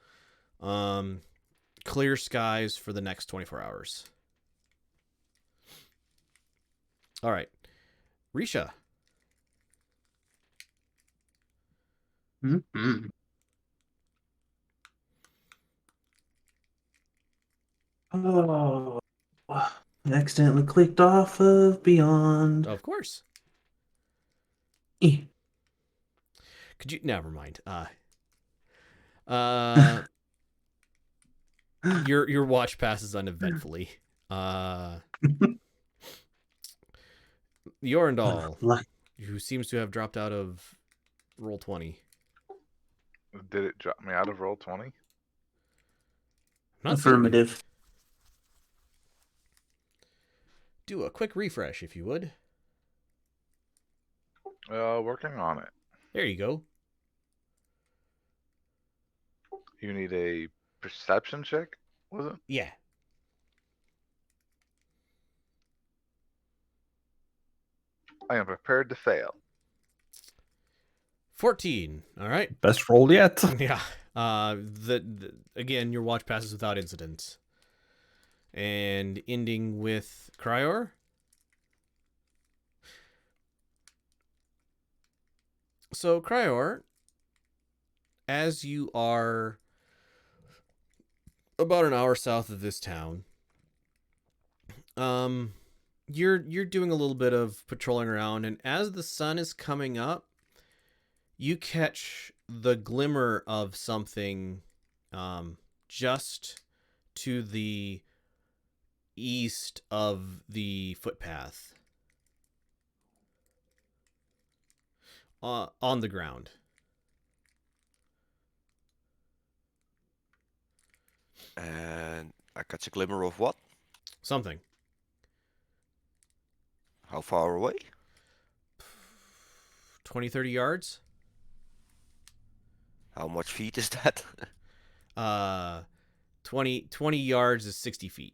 Clear skies for the next 24 hours. All right. Risha. Mm-hmm. Oh, I accidentally clicked off of Beyond. Of course. Eh. Could you? Never mind. Your watch passes uneventfully. Yorandal, who seems to have dropped out of roll 20. Did it drop me out of roll 20? Not seeing you. Affirmative. Do a quick refresh if you would. Working on it. There you go. You need a perception check, was it? Yeah. I am prepared to fail. 14. All right. Best roll yet. Yeah. Again, your watch passes without incident. And ending with Kryor. So, Kryor, as you are about an hour south of this town, you're doing a little bit of patrolling around, and as the sun is coming up, you catch the glimmer of something just to the east of the footpath. on the ground. And I catch a glimmer of what? Something. How far away? 20, 30 yards. How much feet is that? 20 yards is 60 feet.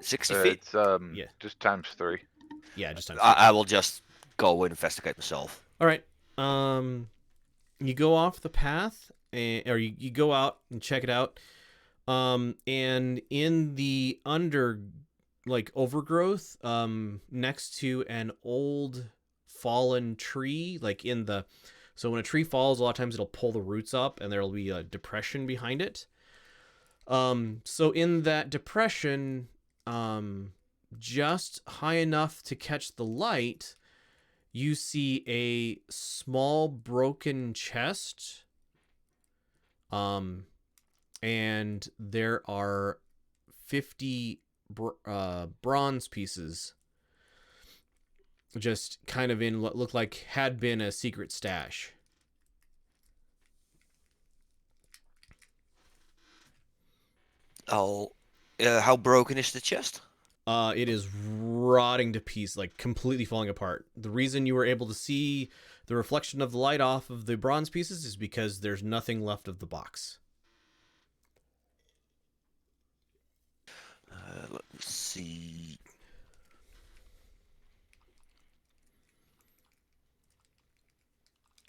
60 feet? It's Yeah. just times 3. Yeah, just times. I will just go and investigate myself. All right. You go off the path, or you go out and check it out. And in the overgrowth, next to an old fallen tree, so when a tree falls, a lot of times it'll pull the roots up, and there'll be a depression behind it. So in that depression, just high enough to catch the light, you see a small broken chest. And there are 50 bronze pieces just kind of in what looked like had been a secret stash. How broken is the chest? It is rotting to pieces, like completely falling apart. The reason you were able to see the reflection of the light off of the bronze pieces is because there's nothing left of the box. Let me see.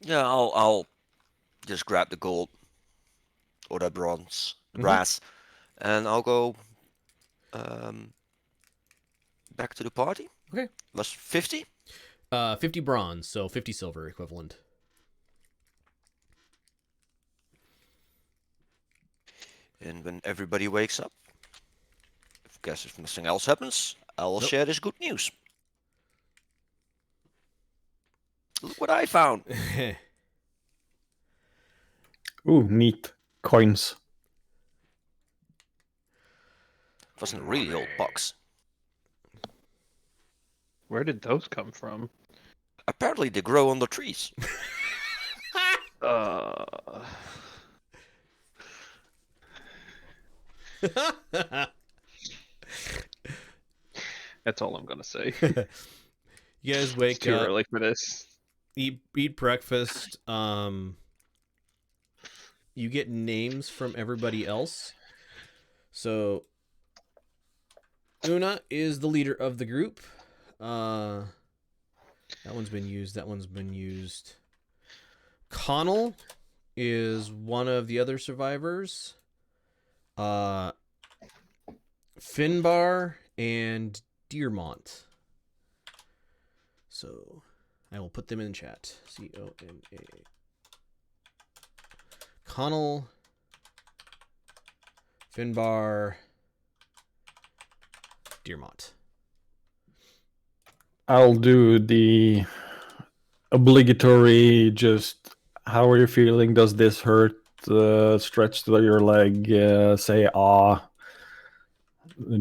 Yeah, I'll just grab the gold or the bronze, the brass, and I'll go back to the party. Okay. Was 50? 50 bronze, so 50 silver equivalent. And when everybody wakes up, if nothing else happens, I'll share this good news. Look what I found. Ooh, neat. Coins. It wasn't a really old box. Where did those come from? Apparently they grow on the trees. That's all I'm gonna say. You guys It's wake too up, early for this. eat breakfast. You get names from everybody else. So Una is the leader of the group. That one's been used. That one's been used. Connell is one of the other survivors. Finbar and Dearmont. So I will put them in chat. Cona. Connell, Finbar, Dearmont. I'll do the obligatory just how are you feeling? Does this hurt? Stretch to your leg, say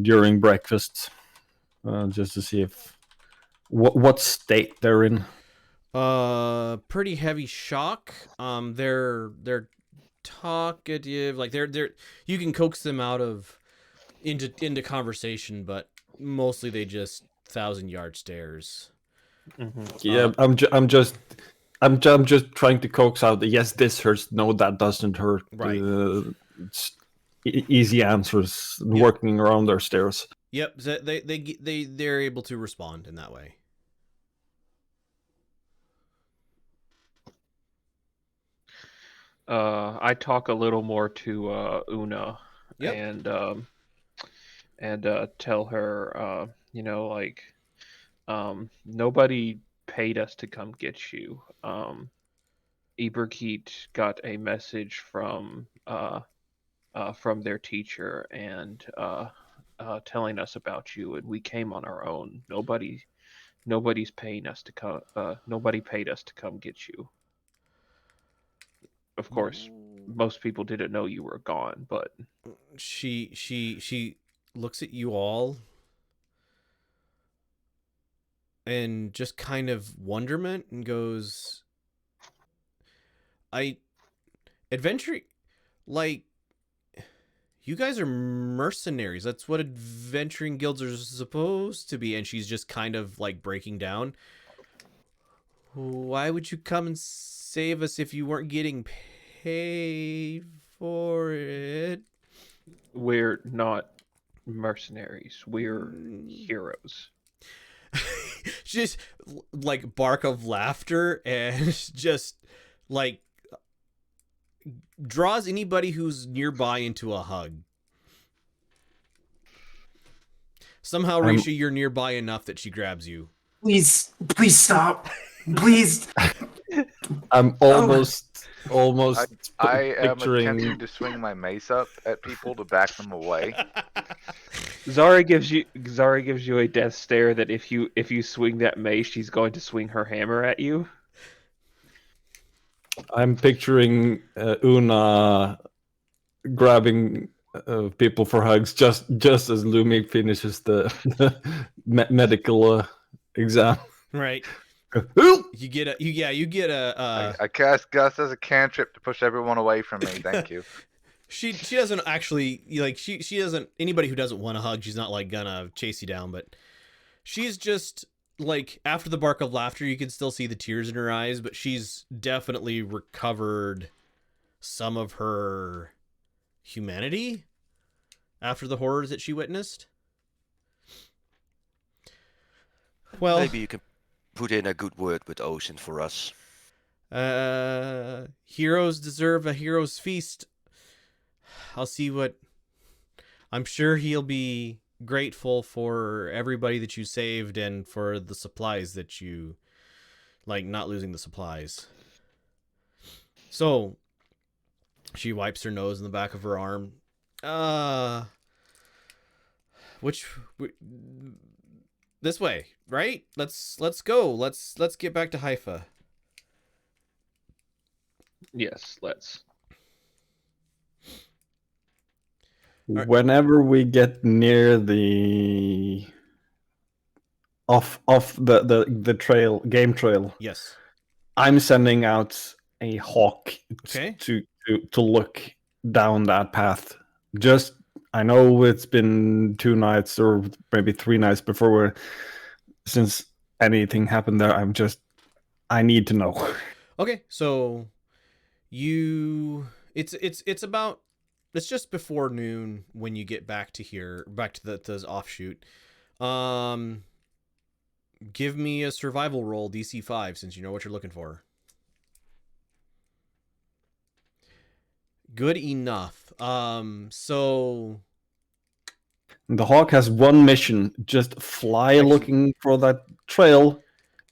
during breakfast. Just to see if what state they're in. Pretty heavy shock. They're talkative, like they're you can coax them out of into conversation, but mostly they just 1,000-yard stares. Yeah, I'm just trying to coax out the yes, this hurts. No, that doesn't hurt. Right. It's easy answers. Yep. Working around their stares. Yep. So they're able to respond in that way. I talk a little more to Una, Yep. and tell her, nobody paid us to come get you. Iberkeet got a message from their teacher and telling us about you, and we came on our own. Nobody's paying us to come. Nobody paid us to come get you. Of course, most people didn't know you were gone, but She looks at you all and just kind of wonderment and goes, adventure, like, you guys are mercenaries. That's what adventuring guilds are supposed to be. And she's just kind of like breaking down. Why would you come and save us if you weren't getting paid for it? We're not mercenaries. We're heroes. Just like bark of laughter and just like draws anybody who's nearby into a hug. Somehow, Risha, you're nearby enough that she grabs you. Please stop. Please. I'm almost I am picturing. attempting to swing my mace up at people to back them away. Zara gives you a death stare that if you swing that mace, she's going to swing her hammer at you. I'm picturing Una grabbing people for hugs just as Lumi finishes the medical exam. Right. You get a. I cast Gus as a cantrip to push everyone away from me. Thank you. She doesn't actually like she doesn't, anybody who doesn't want a hug, she's not like gonna chase you down, but she's just like, after the bark of laughter, you can still see the tears in her eyes, but she's definitely recovered some of her humanity after the horrors that she witnessed. Well, Maybe you can put in a good word with Ocean for us. heroes deserve a hero's feast. I'll see what. I'm sure he'll be grateful for everybody that you saved and for the supplies that you, like, not losing the supplies. So she wipes her nose in the back of her arm. This way, right? Let's go. Let's get back to Haifa. Yes, let's. Whenever we get near the off the trail, game trail, Yes. I'm sending out a hawk Okay. to look down that path. Just, I know it's been 2 nights or maybe 3 nights before since anything happened there. I need to know. Okay, so it's about, it's just before noon when you get back to here, back to the offshoot. Give me a survival roll, DC 5, since you know what you're looking for. Good enough. So The hawk has one mission: just fly looking for that trail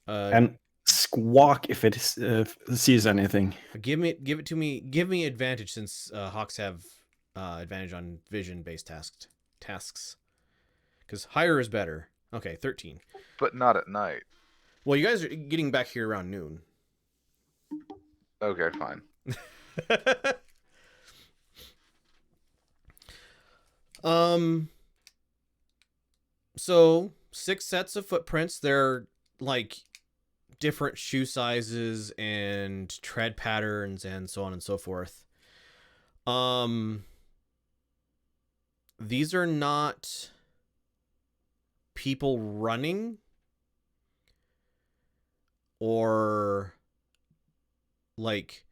and squawk if it sees anything. give it to me. Give me advantage, since hawks have advantage on vision-based tasks. Because higher is better. Okay, 13. But not at night. Well, you guys are getting back here around noon. Okay, fine. So 6 sets of footprints. They're like different shoe sizes and tread patterns and so on and so forth. These are not people running or like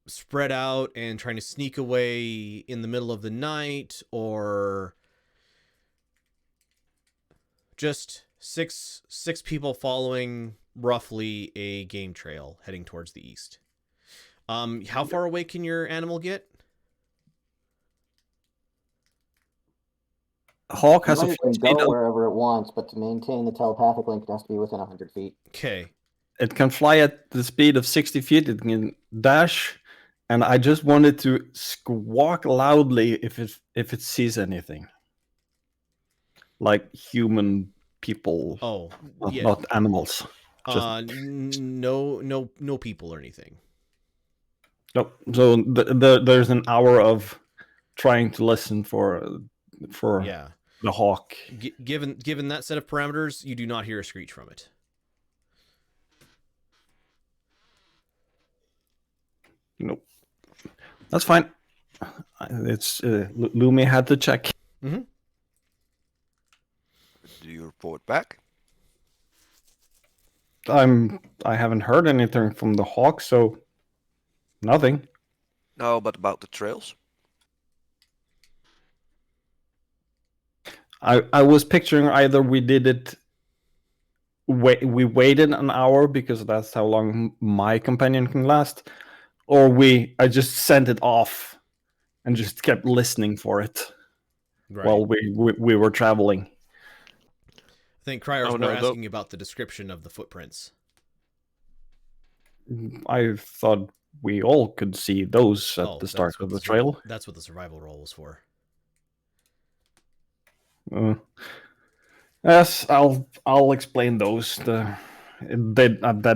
spread out and trying to sneak away in the middle of the night, or just six people following roughly a game trail heading towards the east. How far away can your animal get? Hawk has a Money can go wherever it wants, but to maintain the telepathic link, it has to be within 100 feet. Okay. It can fly at the speed of 60 feet. It can dash, and I just wanted to squawk loudly if it sees anything, like human people. Oh, yeah. Not animals. No people or anything. Nope. So there's an hour of trying to listen for. Yeah. the hawk. Given that set of parameters, you do not hear a screech from it. Nope. That's fine. It's Lumi had to check. Mm-hmm. Do you report back? I haven't heard anything from the hawk, so nothing. No, but about the trails. I was picturing either we did it. We waited an hour because that's how long my companion can last, or I just sent it off and just kept listening for it while we were traveling. I think Cryer's more asking about the description of the footprints. I thought we all could see those at the start of the trail. That's what the survival roll was for. Yes, I'll explain those. That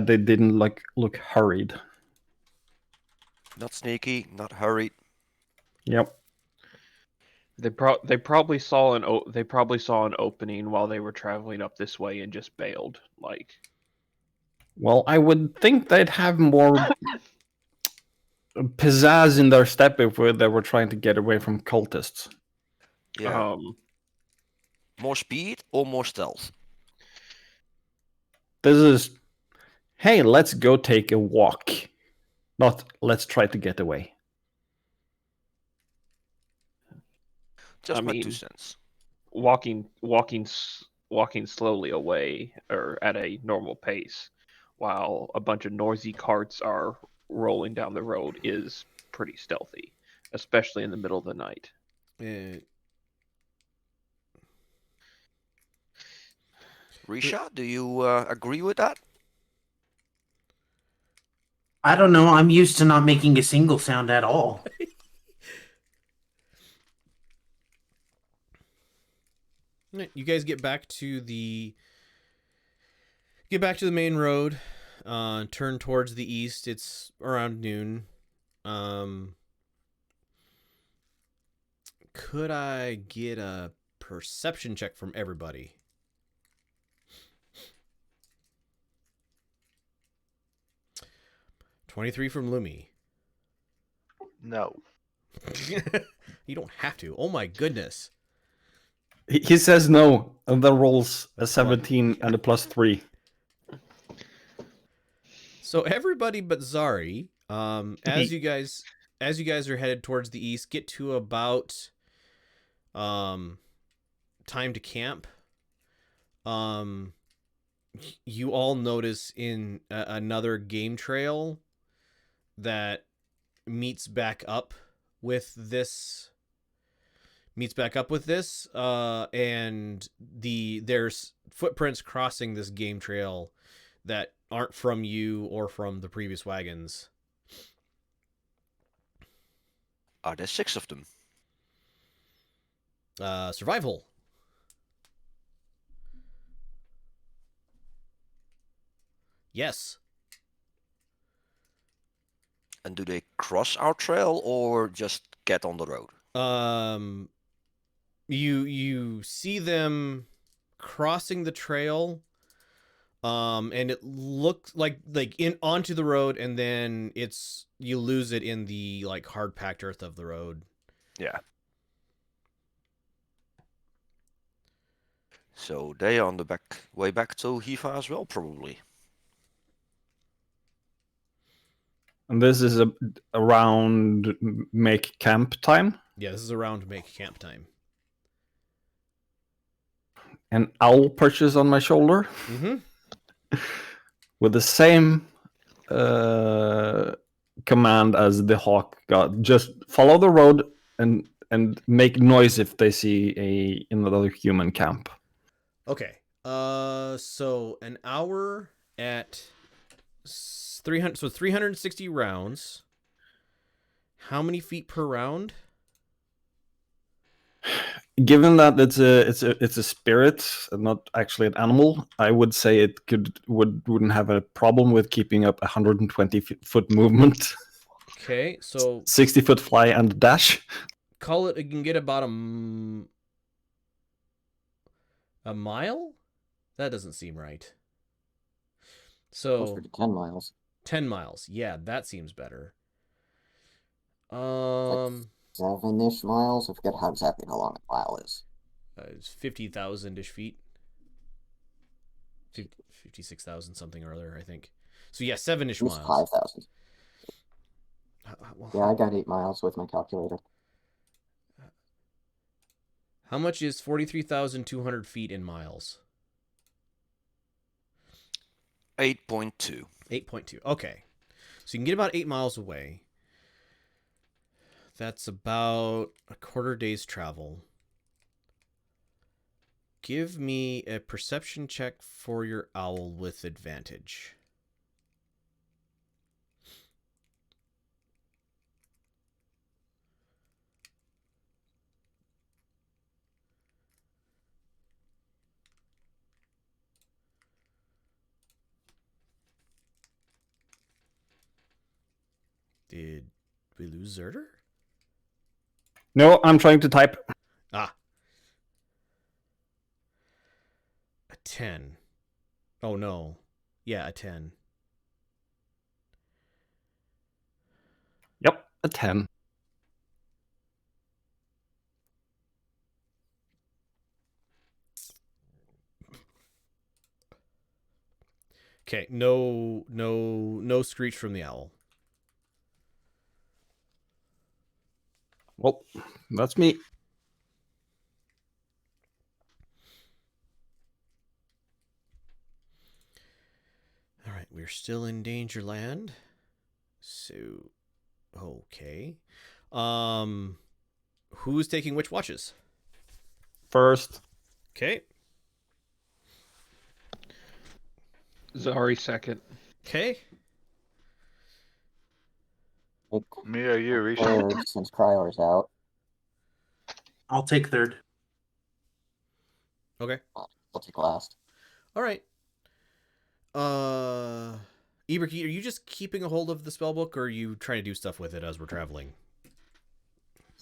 they didn't look hurried. Not sneaky, not hurried. Yep. They probably saw an opening while they were traveling up this way and just bailed. Well, I would think they'd have more pizzazz in their step if they were trying to get away from cultists. Yeah. More speed or more stealth? This is, hey, let's go take a walk. Not, let's try to get away. Just my 2 cents. Walking slowly away or at a normal pace while a bunch of noisy carts are rolling down the road is pretty stealthy, especially in the middle of the night. Risha, do you agree with that? I don't know. I'm used to not making a single sound at all. You guys get back to the main road. Turn towards the east. It's around noon. Could I get a perception check from everybody? $23 from Lumi. No. You don't have to. Oh my goodness. He says no, and then rolls a 17 and a +3. So everybody but Zari, as you guys are headed towards the east, get to about time to camp. You all notice in another game trail that meets back up with this. And there's footprints crossing this game trail that aren't from you or from the previous wagons. Are there 6 of them? Survival. Yes. And do they cross our trail or just get on the road? You see them crossing the trail, and it looks like in onto the road, and then you lose it in the hard packed earth of the road. Yeah. So they are on the way back to Hiva as well, probably. And this is around make camp time? Yeah, this is around make camp time. An owl perches on my shoulder. Mm-hmm. With the same command as the hawk got. Just follow the road and make noise if they see another human camp. Okay. So an hour at 300. So 360 rounds. How many feet per round? Given that it's a spirit and not actually an animal, I would say it wouldn't have a problem with keeping up 120-foot movement. Okay, so 60-foot fly and dash. Call it. You can get about A mile? That doesn't seem right. Closer So to 10 miles. 10 miles. Yeah, that seems better. Like Um, 7-ish miles. I forget how exactly how long a mile is. it's 50,000-ish feet. 56,000 something or other, I think. So yeah, 7-ish It's miles. 5,000. Well, Yeah, I got 8 miles with my calculator. how much is 43,200 feet in miles? 8.2. 8.2. Okay. So you can get about 8 miles away. That's about a quarter day's travel. Give me a perception check for your owl with advantage. Did we lose Zerter? No, I'm trying to type. Ah. A 10. Oh no. Yeah, a 10. Yep, a 10. Okay, no screech from the owl. Well, that's me. All right, we're still in Dangerland. So, okay. Who's taking which watches? First. Okay. Zari second. Okay. Me or you, Risha? Third, since Cryor's out. I'll take third. Okay. I'll take last. All right. Ibriki, are you just keeping a hold of the spellbook, or are you trying to do stuff with it as we're traveling?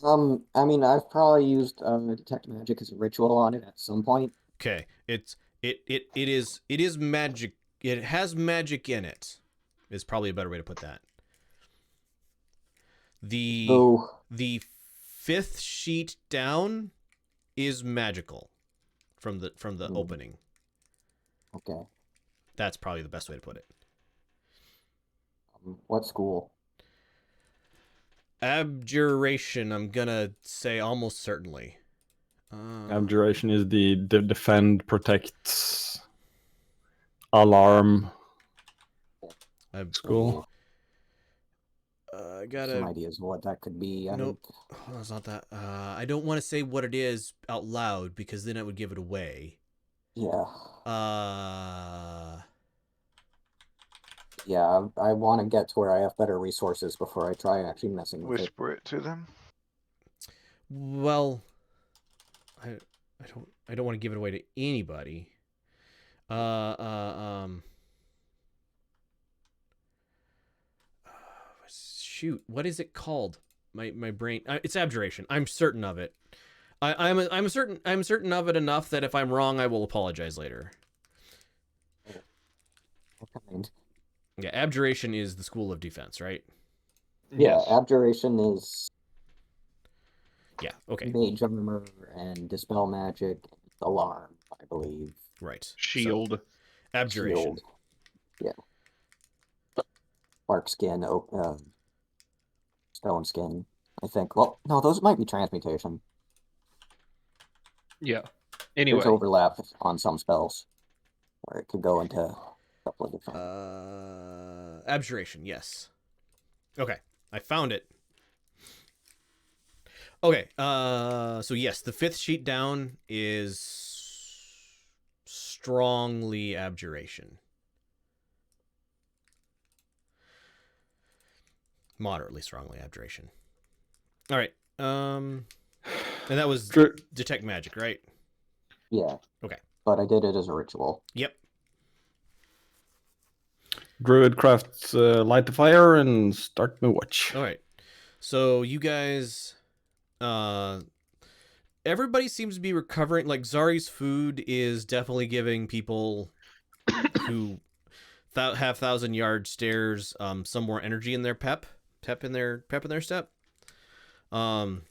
I mean, I've probably used detect magic as a ritual on it at some point. Okay. It is magic. It has magic in it. Is probably a better way to put that. So, The fifth sheet down is magical from the opening. okay. That's probably the best way to put it. What school? Abjuration, I'm gonna say almost certainly. Abjuration is the defend, protect, alarm school. I Some gotta. ideas of what that could be. I Nope. think. Oh, it's not that. I don't want to say what it is out loud because then it would give it away. Yeah. Uh. Yeah, I want to get to where I have better resources before I try actually messing with it. Whisper it to them. Well, I don't want to give it away to anybody. Shoot, what is it called? My brain. It's abjuration. I'm certain of it. I'm certain of it enough that if I'm wrong, I will apologize later. What kind? Yeah, abjuration is the school of defense, right? Yeah, Yes. abjuration is Yeah. Okay. mage armor and dispel magic, alarm, I believe. Right. Shield. So, abjuration. Shield. Yeah. Bark skin, stone skin, I think. Well, no, those might be transmutation. Yeah. There's Anyway, overlap on some spells where it could go into a couple of different. Abjuration. Yes. Okay. I found it. Okay. So yes, the fifth sheet down is strongly abjuration. Moderately strongly abjuration. All right. And that was detect magic, right? Yeah. Okay. But I did it as a ritual. Yep. Druid crafts light the fire and start my watch. All right. So you guys everybody seems to be recovering. Like Zari's food is definitely giving people who have 1,000-yard stares some more energy in their pep in their step. And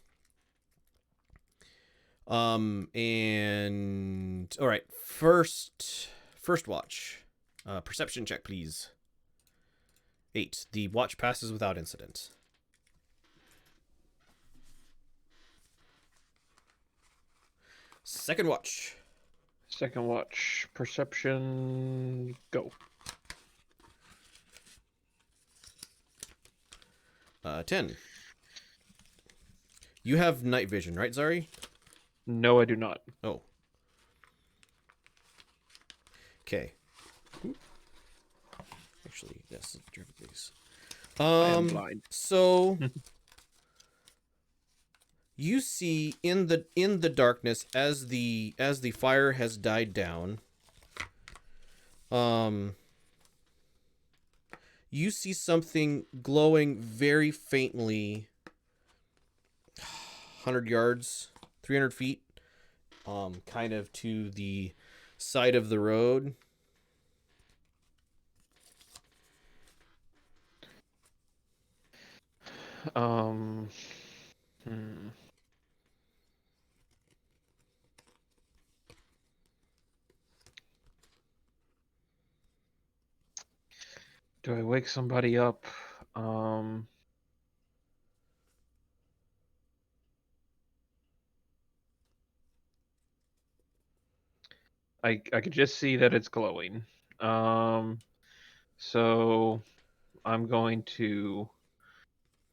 all right, first watch, perception check, please. 8. The watch passes without incident. Second watch. Second watch, perception, go. 10. You have night vision, right, Zari? No, I do not. Oh. Okay. Actually, yes, please. I am blind. So you see in the darkness as the fire has died down, you see something glowing very faintly 100 yards, 300 feet, kind of to the side of the road. Do I wake somebody up? I could just see that it's glowing. So I'm going to,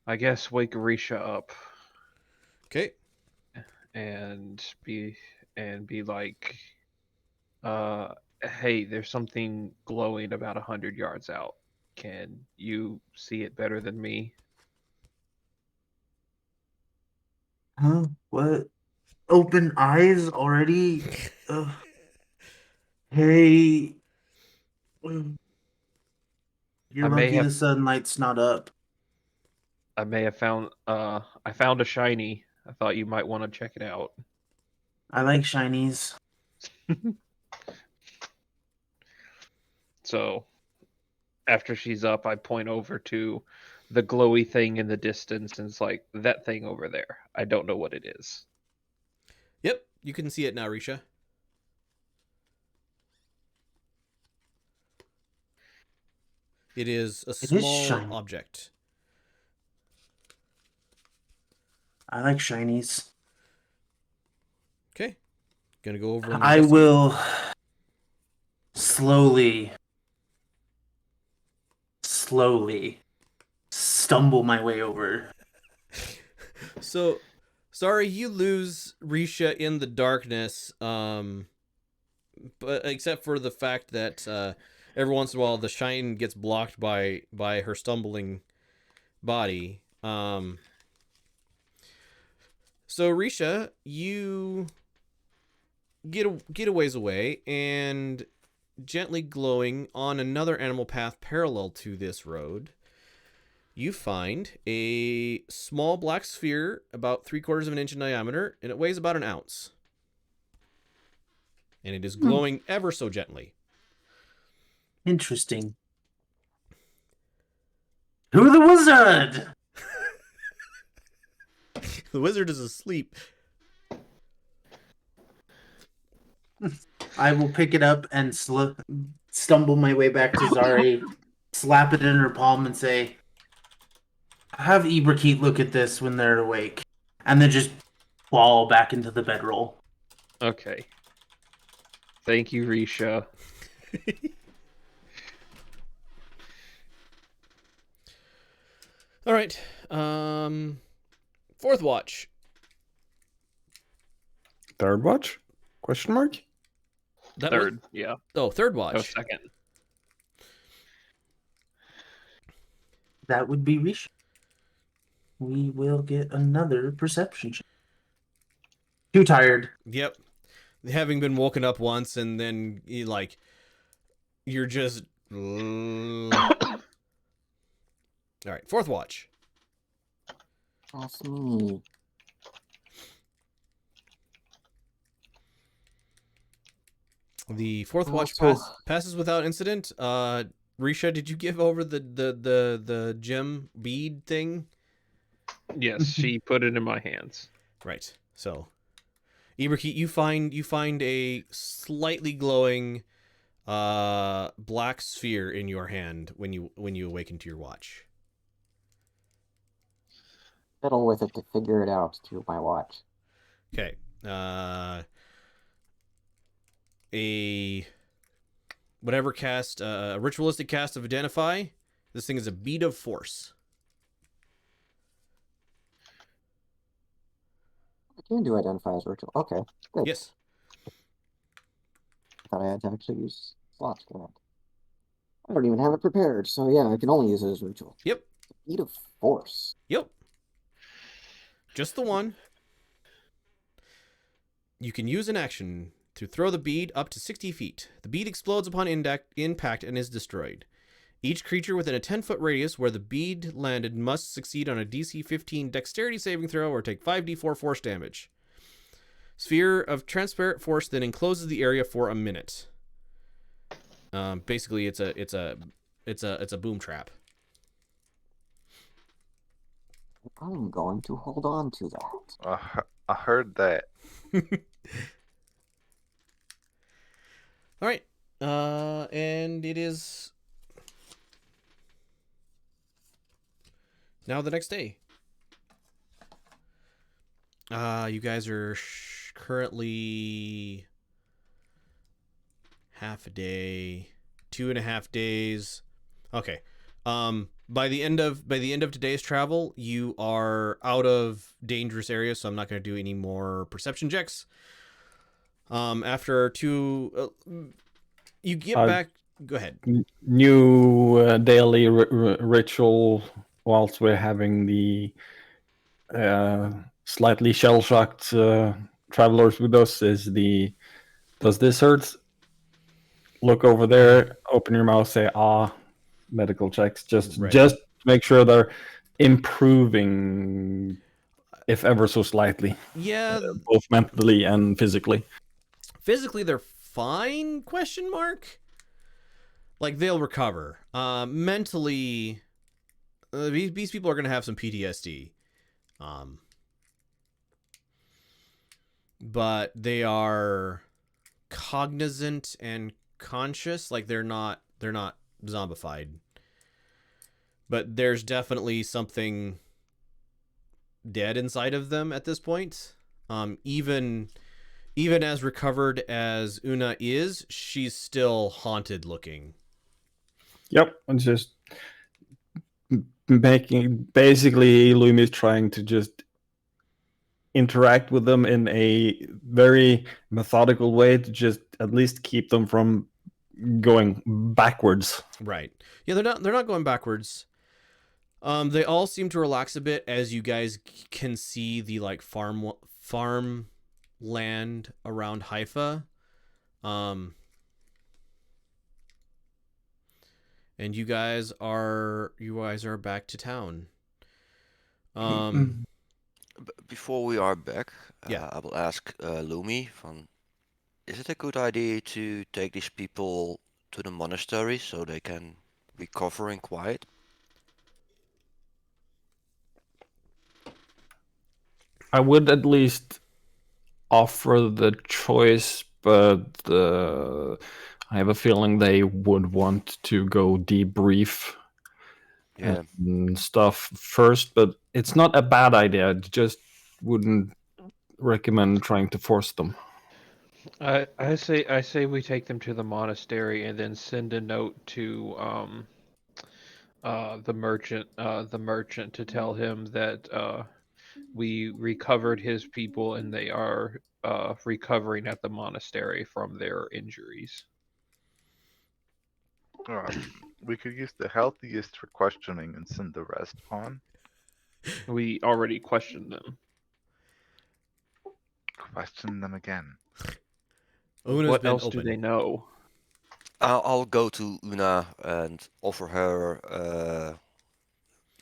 I guess, wake Risha up Okay. and be like, hey, there's something glowing about 100 yards out. Can you see it better than me? Huh? What? Open eyes already? Ugh. Hey. You're I may lucky have the sunlight's not up. I may have found I found a shiny. I thought you might want to check it out. I like shinies. So after she's up, I point over to the glowy thing in the distance and it's like that thing over there. I don't know what it is. Yep, you can see it now, Risha. It is a It is small shiny. object. I like shinies. Okay. Gonna go over and I investigate. will slowly stumble my way over. So, sorry, you lose Risha in the darkness, but except for the fact that every once in a while the shine gets blocked by her stumbling body. So Risha, you get a ways away and gently glowing on another animal path parallel to this road, you find a small black sphere about 3/4 of an inch in diameter, and it weighs about an ounce. And it is glowing ever so gently. Interesting. Who the wizard? The wizard is asleep. I will pick it up and stumble my way back to Zari, slap it in her palm, and say, "Have Ibrahim look at this when they're awake," and then just fall back into the bedroll. Okay. Thank you, Risha. All right. Fourth watch. Third watch? Question mark? That Third, yeah. Oh, third That was watch. second. That would be Risha. We will get another perception check. Too tired. Yep. Having been woken up once and then you're just all right, fourth watch. Awesome. The fourth watch So- passes without incident. Risha, did you give over the gem bead thing? Yes, she put it in my hands. Right. So, Ibrahim, you find a slightly glowing black sphere in your hand when you awaken to your watch. Fiddle with it to figure it out through my watch. Okay. A whatever cast, a ritualistic cast of Identify. This thing is a bead of force. I can do identify as ritual. Okay, good. Yes. Thought I had to actually use slots for that. I don't even have it prepared, so yeah, I can only use it as ritual. Yep. Bead of force. Yep. Just the one. You can use an action to throw the bead up to 60 feet. The bead explodes upon impact and is destroyed. Each creature within a 10-foot radius where the bead landed must succeed on a DC 15 dexterity saving throw or take 5d4 force damage. Sphere of transparent force then encloses the area for a minute. Basically, it's a boom trap. I'm going to hold on to that. I heard that. All right, and it is now the next day. You guys are currently half a day, 2.5 days. Okay. By the end of today's travel, you are out of dangerous areas, so I'm not going to do any more perception checks. After two, you get back. Go ahead. New daily ritual whilst we're having the slightly shell-shocked travelers with us is the does this hurt? Look over there, open your mouth, say ah, medical checks. Just make sure they're improving, if ever so slightly. Yeah, both mentally and physically. Physically, they're fine? Question mark. Like they'll recover. Mentally, these people are gonna have some PTSD. But they are cognizant and conscious. Like they're not zombified. But there's definitely something dead inside of them at this point. Even as recovered as Una is, she's still haunted looking. Yep, and just basically Lumi's trying to just interact with them in a very methodical way to just at least keep them from going backwards. Right. Yeah, they're not going backwards. They all seem to relax a bit as you guys can see the like farm land around Haifa. And you guys are back to town. Before we are back, Yeah. I will ask Lumi, is it a good idea to take these people to the monastery so they can recover in quiet? I would at least offer the choice, but I have a feeling they would want to go debrief and stuff first, but it's not a bad idea. I just wouldn't recommend trying to force them. I say we take them to the monastery and then send a note to the merchant to tell him that we recovered his people and they are recovering at the monastery from their injuries. We could use the healthiest for questioning and send the rest on. We already questioned them. Question them again. What else do they know? I'll go to Una and offer her,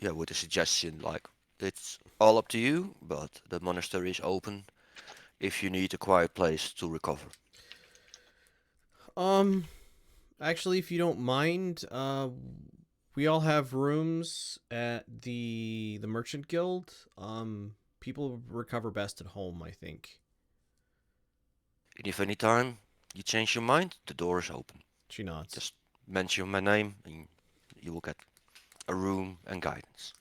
with a suggestion like, it's all up to you, but the monastery is open if you need a quiet place to recover. Actually, if you don't mind, we all have rooms at the Merchant Guild. People recover best at home, I think. And if any time you change your mind, the door is open. She nods. Just mention my name and you will get a room and guidance.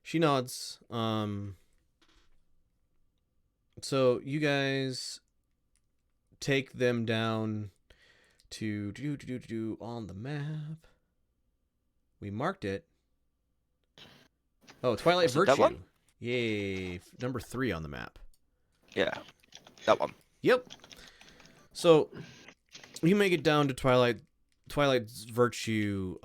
She nods. So you guys take them down to do on the map. We marked it. Oh, Twilight Was it that Virtue. one? Yay, number 3 on the map. Yeah, that one. Yep. So you make it down to Twilight's Virtue.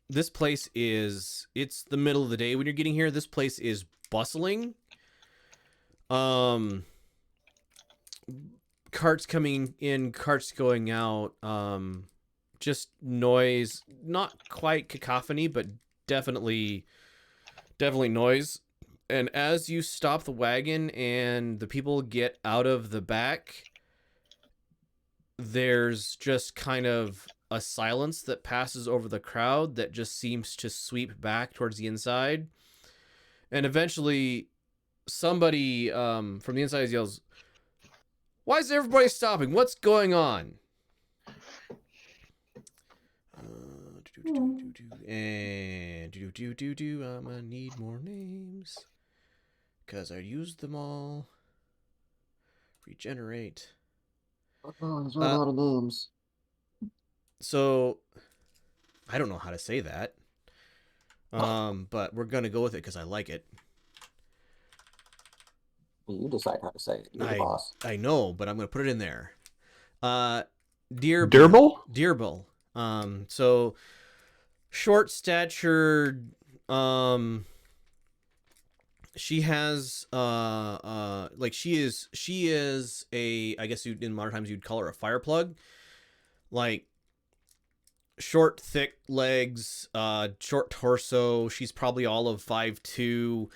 This place it's the middle of the day when you're getting here. This place is bustling. Carts coming in, carts going out. Just noise, not quite cacophony, but definitely noise. And as you stop the wagon and the people get out of the back, there's just kind of a silence that passes over the crowd that just seems to sweep back towards the inside. And eventually somebody from the inside yells, "Why is everybody stopping? What's going on?" And I'm gonna need more names because I used them all. Regenerate. Oh, there's not a lot of names. So I don't know how to say that. But we're gonna go with it because I like it. You decide how to say it. You're the boss. I know, but I'm gonna put it in there. Deerbill? Deerbill. So short statured. She has like she is a, I guess in modern times you'd call her a fire plug. Like short, thick legs, short torso. She's probably all of 5'2".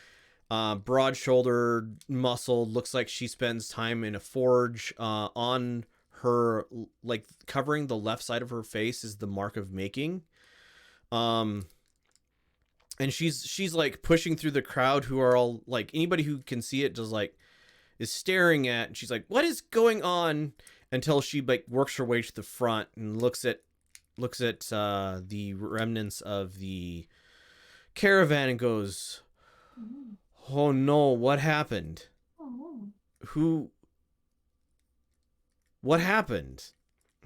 Broad shouldered, muscled. Looks like she spends time in a forge. On her, like covering the left side of her face is the mark of making. And she's like pushing through the crowd who are all like, anybody who can see it just like is staring at, and she's like, "What is going on?" Until she like works her way to the front and looks at the remnants of the caravan and goes, "Oh no, what happened? What happened?"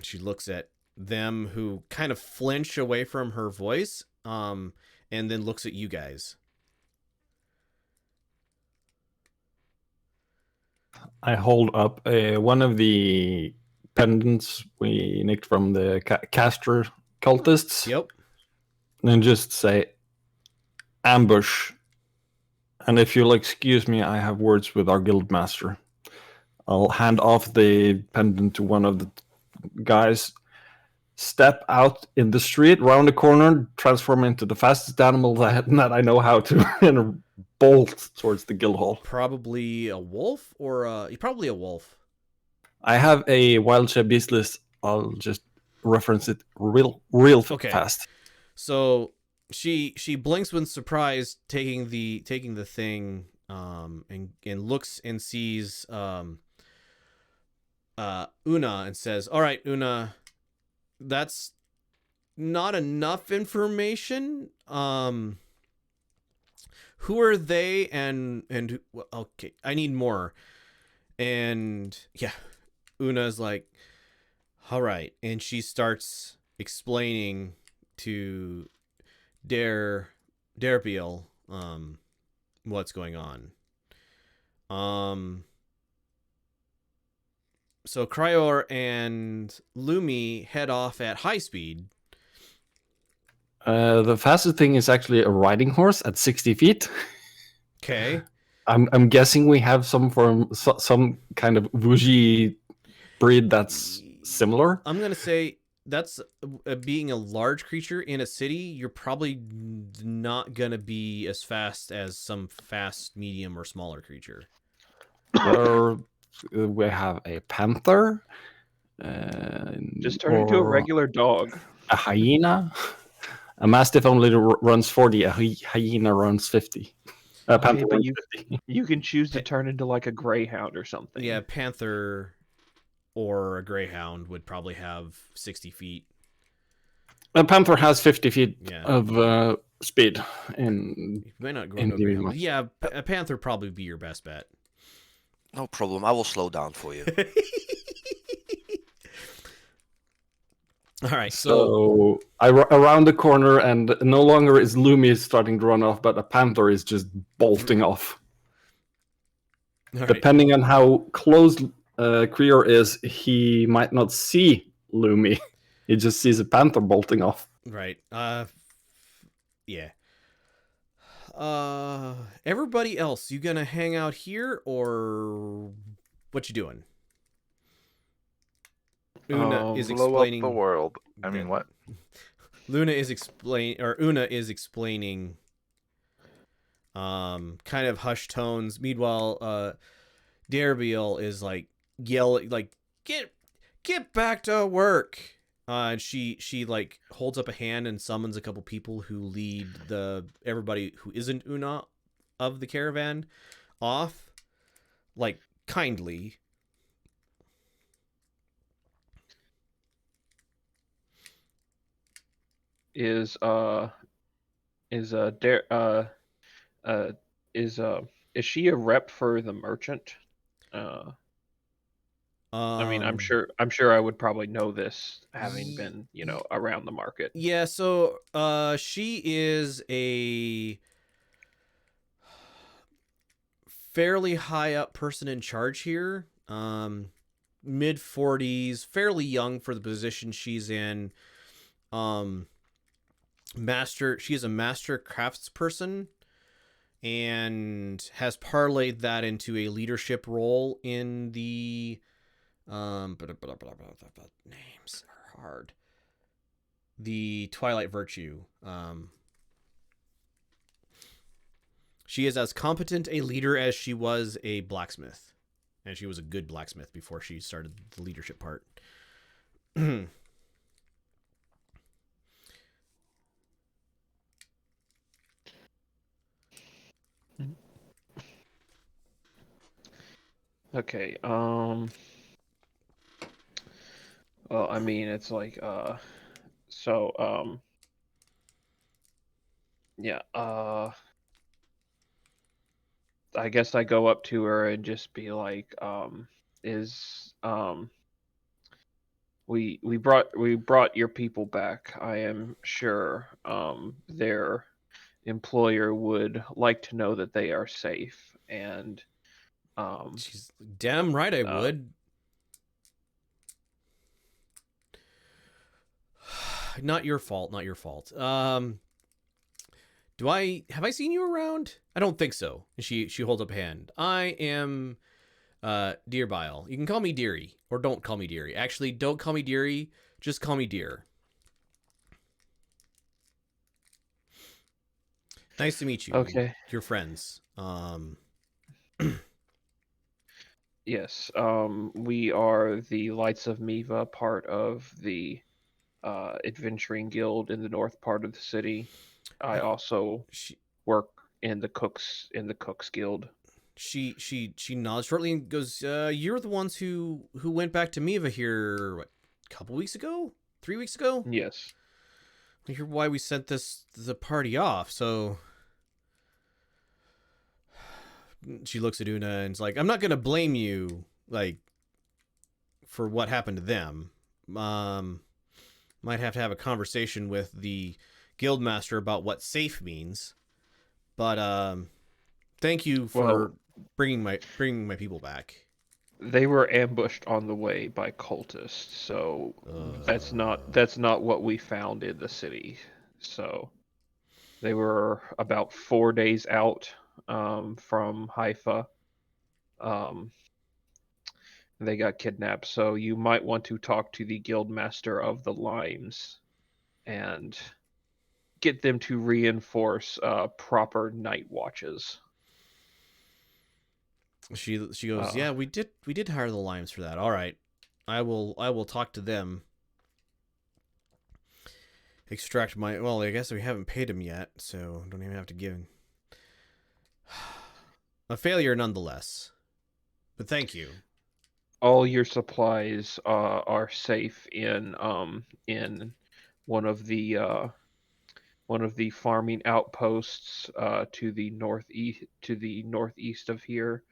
She looks at them, who kind of flinch away from her voice, and then looks at you guys. I hold up one of the pendants we nicked from the caster cultists. Yep. And just say, "Ambush." And if you'll excuse me, I have words with our guild master. I'll hand off the pendant to one of the guys. Step out in the street, round the corner, transform into the fastest animal that I know how to, and bolt towards the guild hall. Probably a wolf, or probably a wolf. I have a wild shed beast list. I'll just reference it real fast. So she blinks with surprise, taking the thing, and looks and sees Una and says, "All right, Una, that's not enough information. Who are they, and okay, I need more." And yeah, Una's like, "All right," and she starts explaining to Derbiel what's going on. So Cryor and Lumi head off at high speed. The fastest thing is actually a riding horse at 60 feet. Okay. I'm guessing we have some kind of Wuji breed that's similar. I'm gonna say that's being a large creature in a city. You're probably not gonna be as fast as some fast, medium, or smaller creature. They're we have a panther, Just turn into a or regular dog. a hyena. A mastiff only runs 40. A hyena runs 50. A Okay, panther but runs you 50. you can choose to turn into like a greyhound or something. Yeah, panther or a greyhound would probably have 60 feet. A panther has 50 feet Yeah. of speed in You might not grow in into a greyhound, but DB. yeah, a panther probably be your best bet. No problem. I will slow down for you. All right, so So around the corner, and no longer is Lumi starting to run off, but a panther is just bolting off. all right. Depending on how close Krior is, he might not see Lumi. He just sees a panther bolting off. Right. Yeah. Everybody else, you gonna hang out here or what you doing? Una is Blow up the explaining. world. I mean, that- what? Una is explaining. Kind of hushed tones. Meanwhile, Derbiel is like yelling, like get back to work. And she like holds up a hand and summons a couple people who lead everybody who isn't Una of the caravan off, like kindly. Is Dare uh is she a rep for the merchant? I mean, I'm sure I would probably know this having been, around the market. Yeah, so she is a fairly high up person in charge here. Mid 40s, fairly young for the position she's in. She is a master craftsperson and has parlayed that into a leadership role in the names are hard. The Twilight Virtue. She is as competent a leader as she was a blacksmith. And she was a good blacksmith before she started the leadership part. Okay. Well, I mean, it's like so yeah, I guess I go up to her and just be like, is we brought your people back. I am sure their employer would like to know that they are safe, and She's damn right I Uh, would. Not your fault, not your fault. Have I seen you around? I don't think so. And she holds up a hand. I am Deer Bile. You can call me Deary, or don't call me Deary. Actually, don't call me Deary, just call me Deer. Nice to meet you. Okay. You're friends. Yes. We are the Lights of Miva, part of the adventuring guild in the north part of the city. I also work in the cooks guild. She nods shortly and goes, "You're the ones who went back to Miva here what, a couple weeks ago, 3 weeks ago." Yes. I hear why we sent the party off. So she looks at Una and is like, "I'm not gonna blame you like for what happened to them. Might have to have a conversation with the guildmaster about what safe means. But thank you for bringing my people back." They were ambushed on the way by cultists, so that's not what we found in the city. So they were about 4 days out from Haifa. They got kidnapped, so you might want to talk to the guildmaster of the Limes and get them to reinforce proper night watches. She goes, yeah, we did hire the limes for that. All right, I will talk to them. Extract my, well, I guess we haven't paid him yet, so don't even have to give him. A failure nonetheless, but thank you. All your supplies are safe in one of the farming outposts to the northeast of here.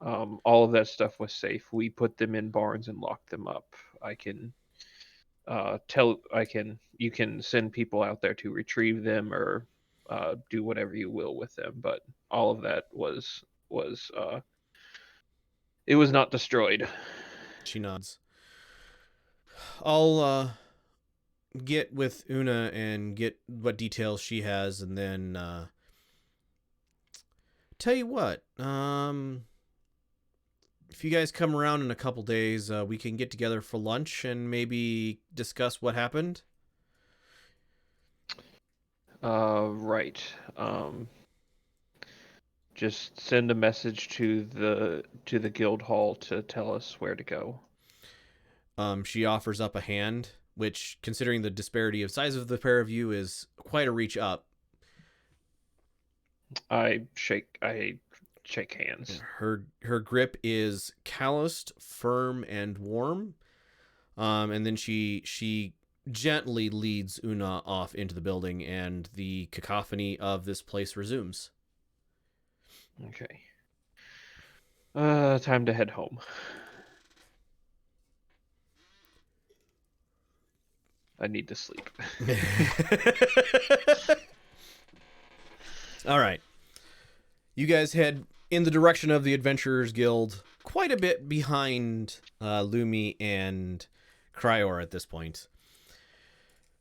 All of that stuff was safe. We put them in barns and locked them up. I can you can send people out there to retrieve them or do whatever you will with them, but all of that was it was not destroyed. She nods. I'll get with Una and get what details she has, and then tell you what. If you guys come around in a couple days, we can get together for lunch and maybe discuss what happened. Right. Just send a message to the guild hall to tell us where to go. She offers up a hand, which, considering the disparity of size of the pair of you, is quite a reach up. I shake hands. Her grip is calloused, firm, and warm. And then she gently leads Una off into the building, and the cacophony of this place resumes. Okay. Time to head home. I need to sleep. All right. You guys head in the direction of the Adventurers Guild, quite a bit behind Lumi and Cryor at this point.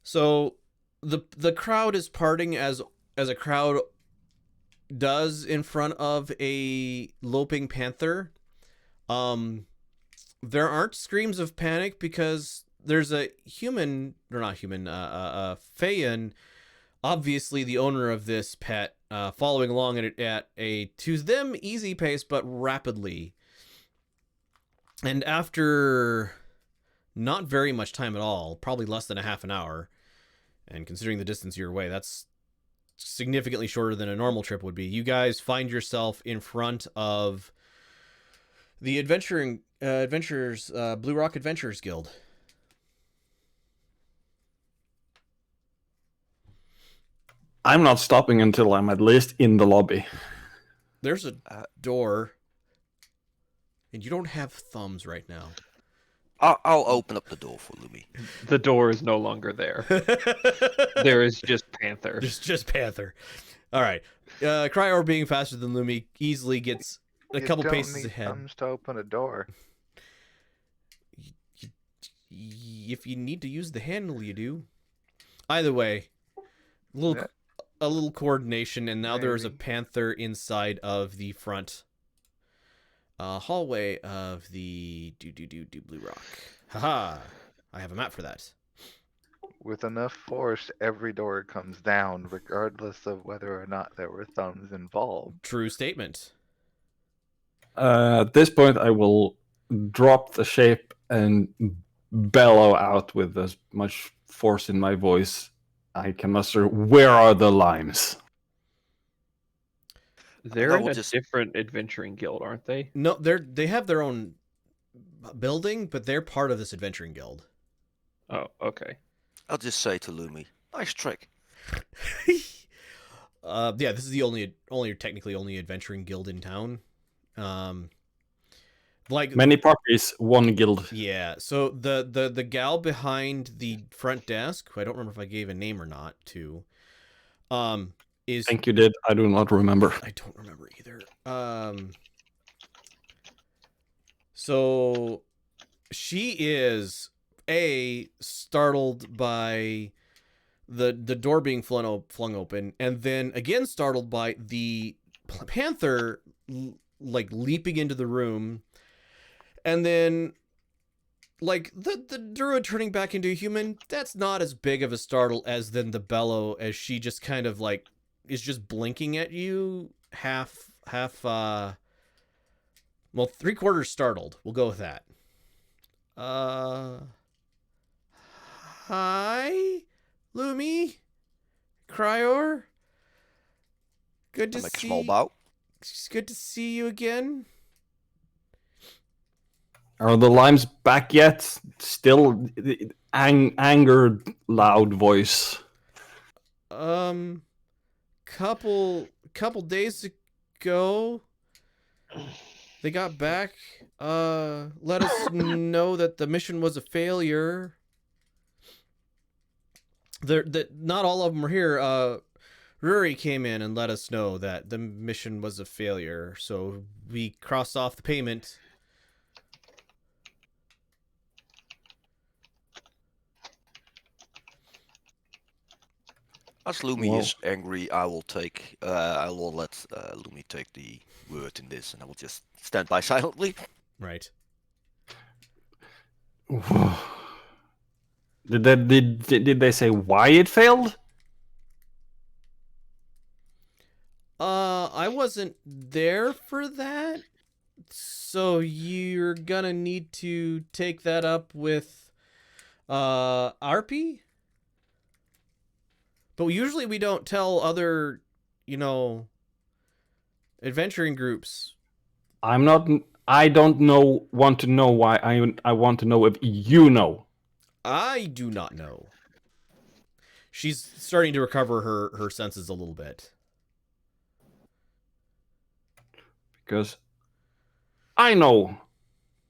So the crowd is parting as a crowd does in front of a loping panther. There aren't screams of panic because there's a human, or not human, Feyan, obviously the owner of this pet, following along at a, to them, easy pace, but rapidly. And after not very much time at all, probably less than a half an hour, and considering the distance you're away, that's significantly shorter than a normal trip would be, you guys find yourself in front of the Adventurers, Blue Rock Adventurers Guild. I'm not stopping until I'm at least in the lobby. There's a door, and you don't have thumbs right now. I'll open up the door for Lumi. The door is no longer there. There is just Panther. Just Panther. All right. Cryor, being faster than Lumi, easily gets a couple paces ahead. Thumbs to open a door. If you need to use the handle, you do. Either way, a little coordination, and now there's a panther inside of the front hallway of the Blue Rock. Haha! I have a map for that. With enough force, every door comes down, regardless of whether or not there were thumbs involved. True statement. At this point, I will drop the shape and bellow out with as much force in my voice I can muster. Where are the limes? They're in a different adventuring guild, aren't they? No, they have their own building, but they're part of this adventuring guild. Oh, okay. I'll just say to Lumi, nice trick. Yeah, this is the technically only adventuring guild in town. Like many properties, one guild. Yeah, so the gal behind the front desk, who I don't remember if I gave a name or not to, is... I think you did. I do not remember. I don't remember either. So she is startled by the door being flung open, and then again startled by the panther like leaping into the room. And then, like, the druid turning back into a human, that's not as big of a startle as then the bellow, as she just kind of, like, is just blinking at you, half Well, 3/4 startled. We'll go with that. Hi, Lumi, Cryor. Good I to make a small see. bow. It's good to see you again. Are the limes back yet? Still angered, loud voice. Couple days ago, they got back. Let us know that the mission was a failure. Not all of them were here. Rory came in and let us know that the mission was a failure, so we crossed off the payment. As Lumi Well- is angry, I will let Lumi take the word in this, and I will just stand by silently. Right. Did they say why it failed? I wasn't there for that, so you're gonna need to take that up with RP. But usually we don't tell other, adventuring groups. I'm not. I don't know. Want to know why? I want to know if you know. I do not know. She's starting to recover her senses a little bit. Because I know.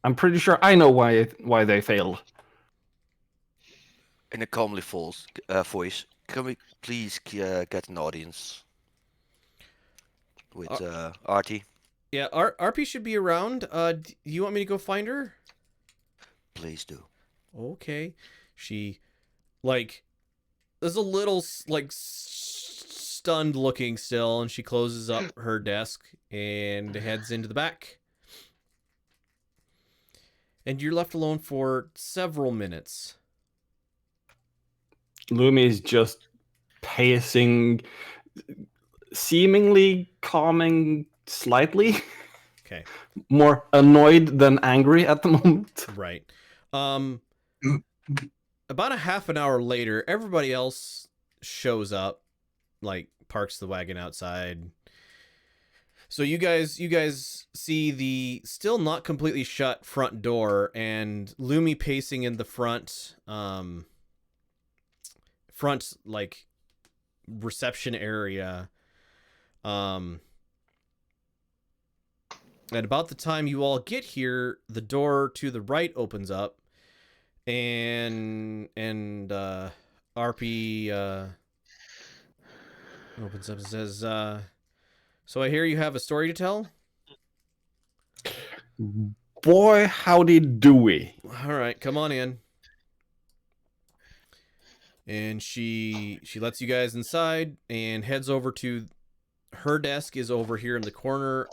I'm pretty sure I know why they failed. In a calmly voice, can we please get an audience with Artie? Yeah, RP should be around. Do you want me to go find her? Please do. Okay. She, is a little, stunned looking still, and she closes up her desk and heads into the back. And you're left alone for several minutes. Lumi is just pacing, seemingly calming slightly. Okay. More annoyed than angry at the moment. Right. About a half an hour later, everybody else shows up, parks the wagon outside. So you guys see the still not completely shut front door and Lumi pacing in the front reception area. At about the time you all get here, the door to the right opens up, and RP opens up and says, "So I hear you have a story to tell." Boy, howdy do we. All right, come on in. And she lets you guys inside and heads over to her desk. Is over here in the corner.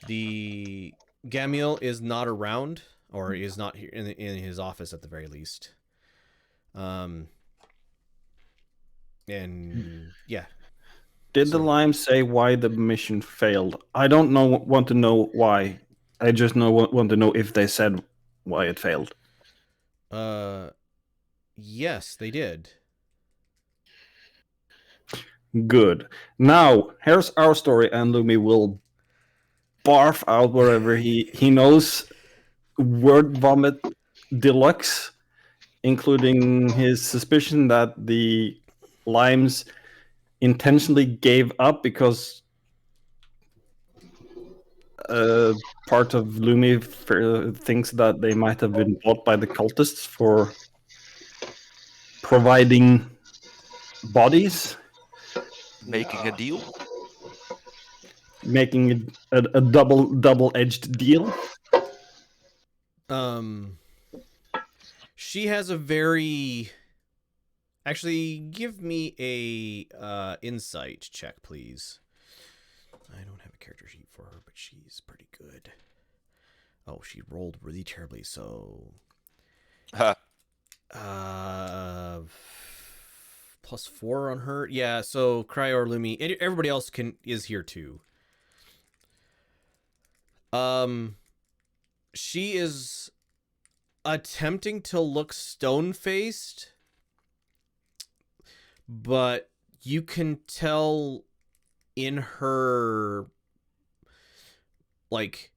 The Gamil is not around, or is not here in his office at the very least. And yeah. Did the lime say why the mission failed? I don't want to know why. I just want to know if they said why it failed. Yes, they did. Good. Now, here's our story, and Lumi will barf out wherever he knows word vomit deluxe, including his suspicion that the limes intentionally gave up because part of Lumi thinks that they might have been bought by the cultists for providing bodies, Making a deal. making a double-edged deal. She has a very... Actually, give me a insight check, please. I don't have a character sheet for her, but she's pretty good. Oh, she rolled really terribly, so... +4 on her. Yeah, so Cryo or Lumi, and everybody else is here too. She is attempting to look stone-faced, but you can tell in her, like,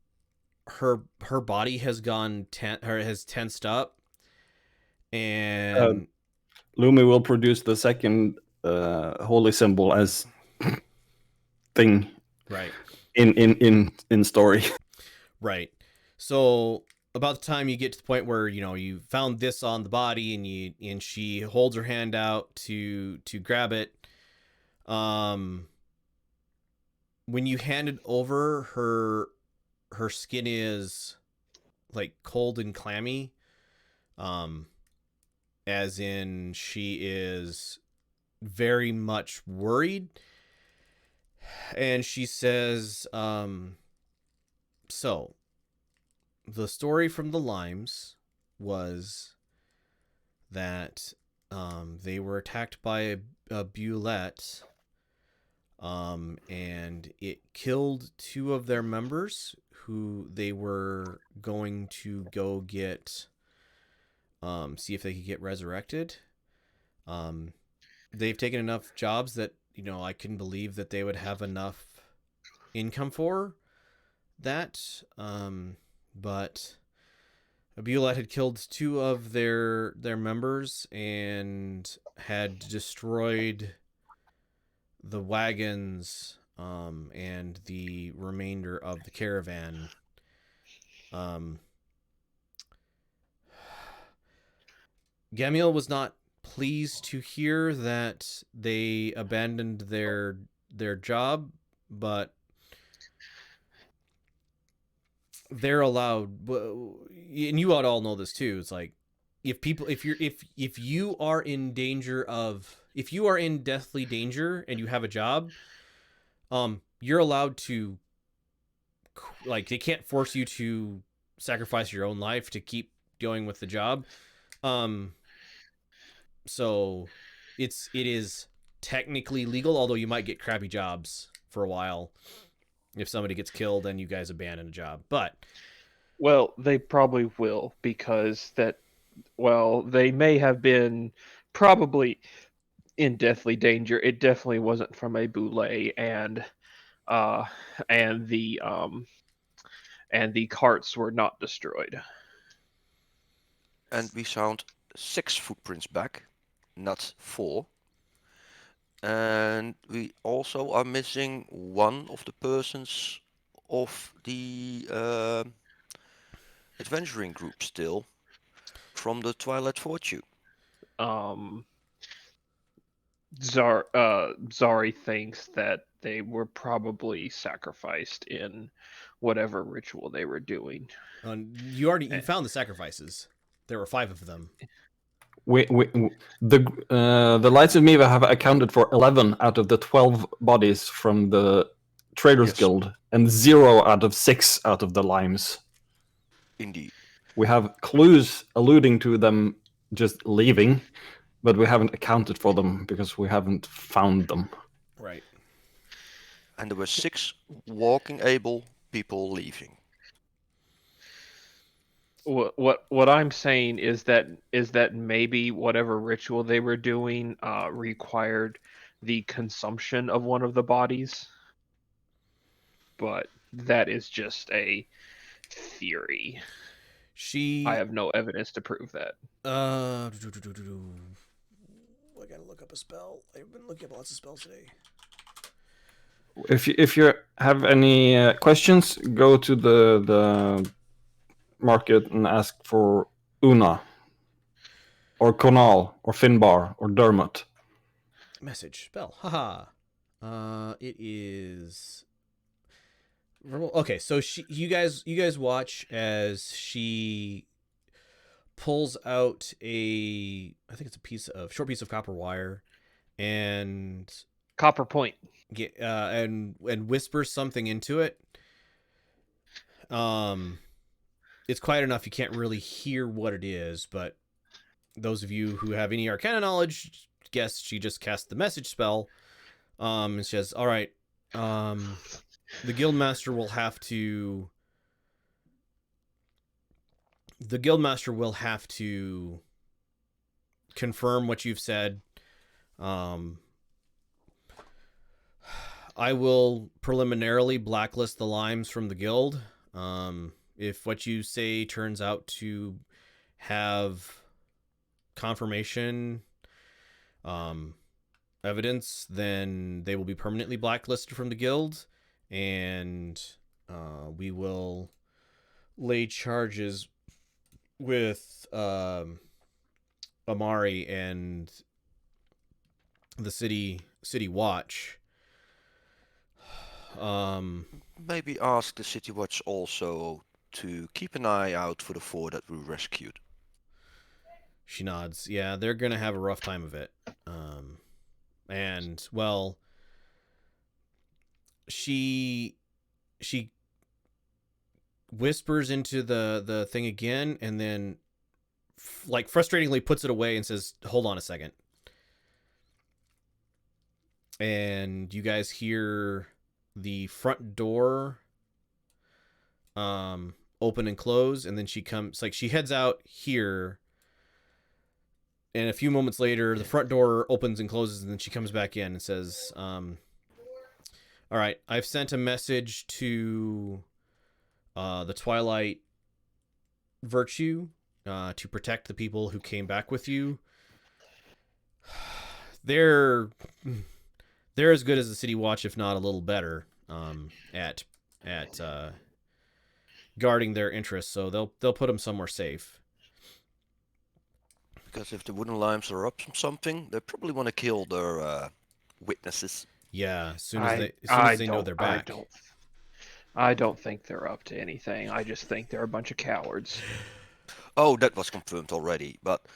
her body has gone has tensed up, and Lumi will produce the second holy symbol as thing right. in story. Right. So about the time you get to the point where you found this on the body, and she holds her hand out to grab it, when you hand it over, her skin is like cold and clammy, as in she is very much worried, and she says, so the story from the Limes was that they were attacked by a bulette, and it killed 2 of their members who they were going to go get, see if they could get resurrected. They've taken enough jobs that I can believe that they would have enough income for that. But Abulat had killed 2 of their members and had destroyed the wagons, and the remainder of the caravan. Gamiel was not pleased to hear that they abandoned their job, but they're allowed, and you all know this too. It's like, if you are in danger of, if you are in deathly danger and you have a job, you're allowed to, like, they can't force you to sacrifice your own life to keep going with the job. So it is technically legal, although you might get crappy jobs for a while if somebody gets killed and you guys abandon a job. But Well, they probably will, because they may have been probably in deathly danger. It definitely wasn't from a boulet, uh and the carts were not destroyed. And we found 6 footprints back, not 4. And we also are missing one of the persons of the adventuring group still from the Twilight Fortune. Um, Zari thinks that they were probably sacrificed in whatever ritual they were doing. you found the sacrifices. There were 5 of them. The Lights of Miva have accounted for 11 out of the 12 bodies from the Traders Yes. Guild, and 0 out of 6 out of the Limes. Indeed. We have clues alluding to them just leaving, but we haven't accounted for them because we haven't found them. Right. And there were 6 walking able people leaving. What I'm saying is that maybe whatever ritual they were doing required the consumption of one of the bodies, but that is just a theory. I have no evidence to prove that. I gotta look up a spell. I've been looking up lots of spells today. If you have any questions, go to the market and ask for Una, or Conal, or Finbar, or Dermot. Message spell. Haha. It is verbal. Okay, so you guys watch as she pulls out I think it's a short piece of copper wire, and Copper point. and whispers something into it. It's quiet enough you can't really hear what it is, but those of you who have any arcana knowledge guess she just cast the message spell. And she says, all right, the guildmaster will have to the guildmaster will have to confirm what you've said. I will preliminarily blacklist the limes from the guild. If what you say turns out to have confirmation evidence, then they will be permanently blacklisted from the guild, and we will lay charges with Amari and the city watch. Maybe ask the City Watch also to keep an eye out for the four that we rescued. She nods. Yeah, they're gonna have a rough time of it. And well, she whispers into the thing again, and then like frustratingly puts it away and says, "Hold on a second." And you guys hear the front door open and close, and then she comes, like, she heads out here, and a few moments later the front door opens and closes, and then she comes back in and says, all right, I've sent a message to the Twilight Virtue to protect the people who came back with you. They're as good as the City Watch, if not a little better, at guarding their interests. So they'll put them somewhere safe. Because if the wooden limes are up to something, they probably want to kill their witnesses. Yeah, as soon as they know they're back. I don't think they're up to anything. I just think they're a bunch of cowards. Oh, that was confirmed already, but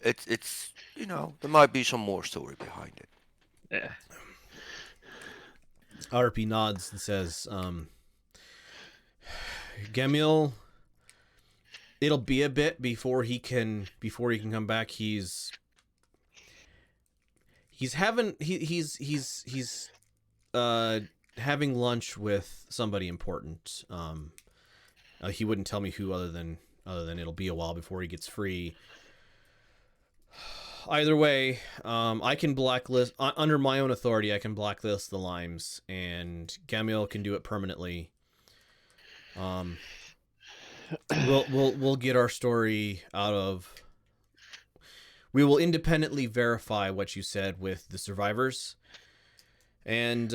it's there might be some more story behind it. Yeah. RP nods and says, Gamil, it'll be a bit before he can come back. He's having lunch with somebody important. He wouldn't tell me who, other than it'll be a while before he gets free. Either way, I can blacklist under my own authority. I can blacklist the limes, and Gamil can do it permanently. We'll get our story out of. We will independently verify what you said with the survivors, and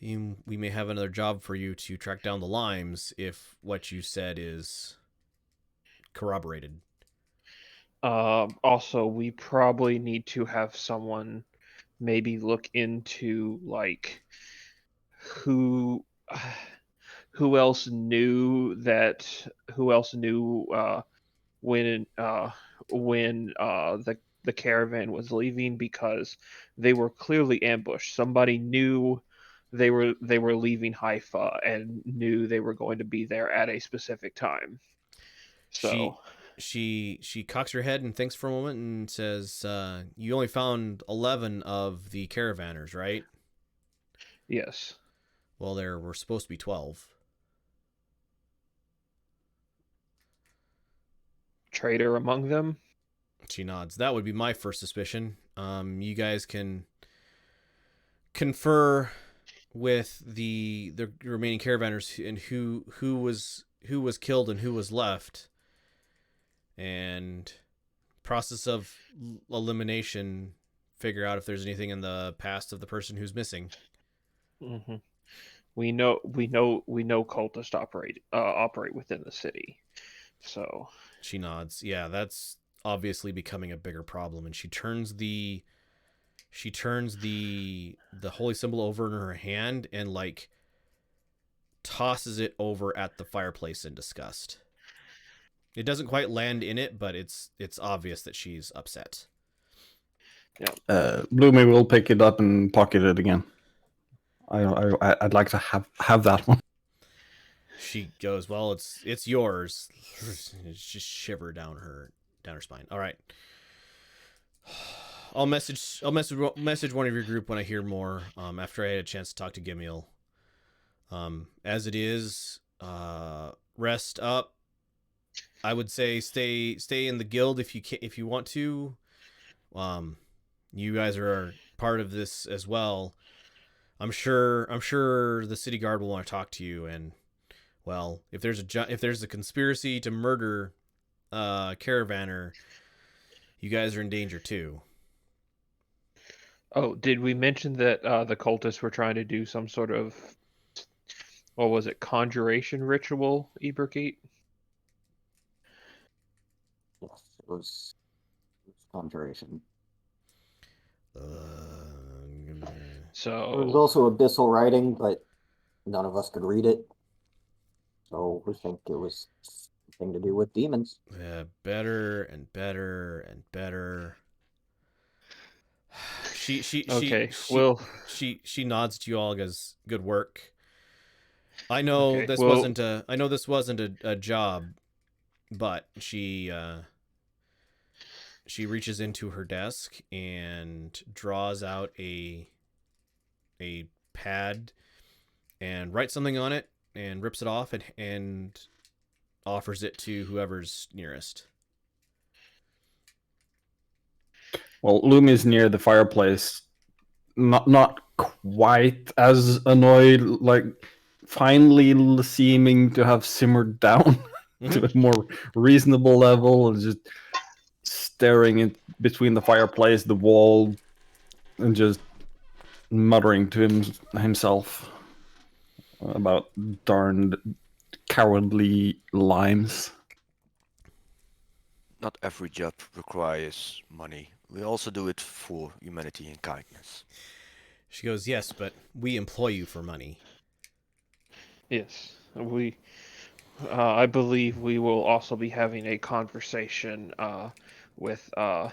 we may have another job for you to track down the limes if what you said is corroborated. Also, we probably need to have someone maybe look into like who else knew when the caravan was leaving, because they were clearly ambushed. Somebody knew they were leaving Haifa and knew they were going to be there at a specific time. So she cocks her head and thinks for a moment and says, you only found 11 of the caravanners, right? Yes. Well, there were supposed to be 12. Traitor among them? She nods. That would be my first suspicion. You guys can confer with the remaining caravanners and who was killed and who was left, and process of elimination, figure out if there's anything in the past of the person who's missing. Mm-hmm. We know cultists operate within the city. So she nods. Yeah, that's obviously becoming a bigger problem, and she turns the holy symbol over in her hand and like tosses it over at the fireplace in disgust. It doesn't quite land in it, but it's obvious that she's upset. Yeah. Bloomy will pick it up and pocket it again. I'd like to have that one. She goes, well, it's yours. It's just shiver down her spine. All right. I'll message one of your group when I hear more. After I had a chance to talk to Gimiel. As it is, rest up. I would say stay in the guild if you want to. You guys are part of this as well. I'm sure the city guard will want to talk to you, and well, if there's a conspiracy to murder Caravaner, you guys are in danger too. Oh, did we mention that the cultists were trying to do some sort of, what was it, conjuration ritual, Eberkeet? Yes, it was conjuration. There was So, also abyssal writing, but none of us could read it. So we think it was something to do with demons. better and better and better. okay, well, She nods to you all as good work. I know okay, this well, wasn't a job, but she reaches into her desk and draws out a pad and writes something on it and rips it off and offers it to whoever's nearest. Well, Lumi's near the fireplace, not quite as annoyed, like finally seeming to have simmered down to a more reasonable level, and just staring in between the fireplace, the wall, and just muttering to himself about darned cowardly limes. Not every job requires money. We also do it for humanity and kindness. She goes, "Yes, but we employ you for money." yes, I believe we will also be having a conversation with the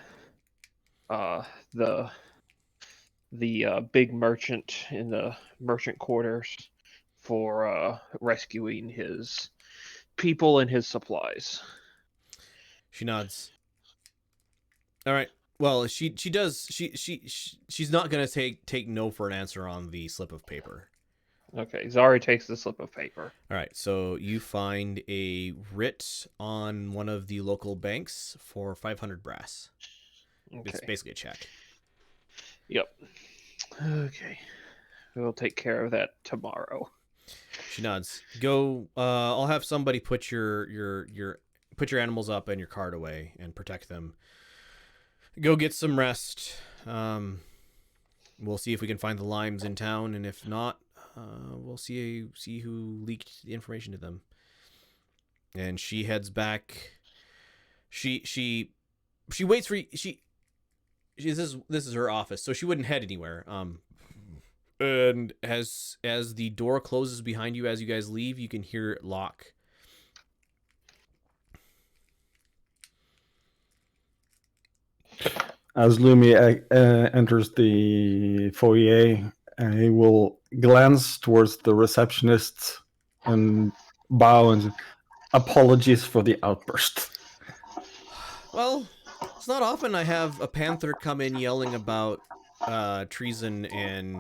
big merchant in the merchant quarters for rescuing his people and his supplies. She nods. All right. Well, she does. She's not gonna take no for an answer on the slip of paper. Okay, Zari takes the slip of paper. All right. So you find a writ on one of the local banks for 500 brass. Okay. It's basically a check. Yep. Okay. We'll take care of that tomorrow. She nods. Go. I'll have somebody put your animals up and your cart away and protect them. Go get some rest. We'll see if we can find the limes in town, and if not, we'll see who leaked the information to them. And she heads back. She waits for this is her office, so she wouldn't head anywhere. And as the door closes behind you as you guys leave, you can hear it lock. As Lumi enters the foyer, he will glance towards the receptionist and bow and apologies for the outburst. Well, it's not often I have a panther come in yelling about treason and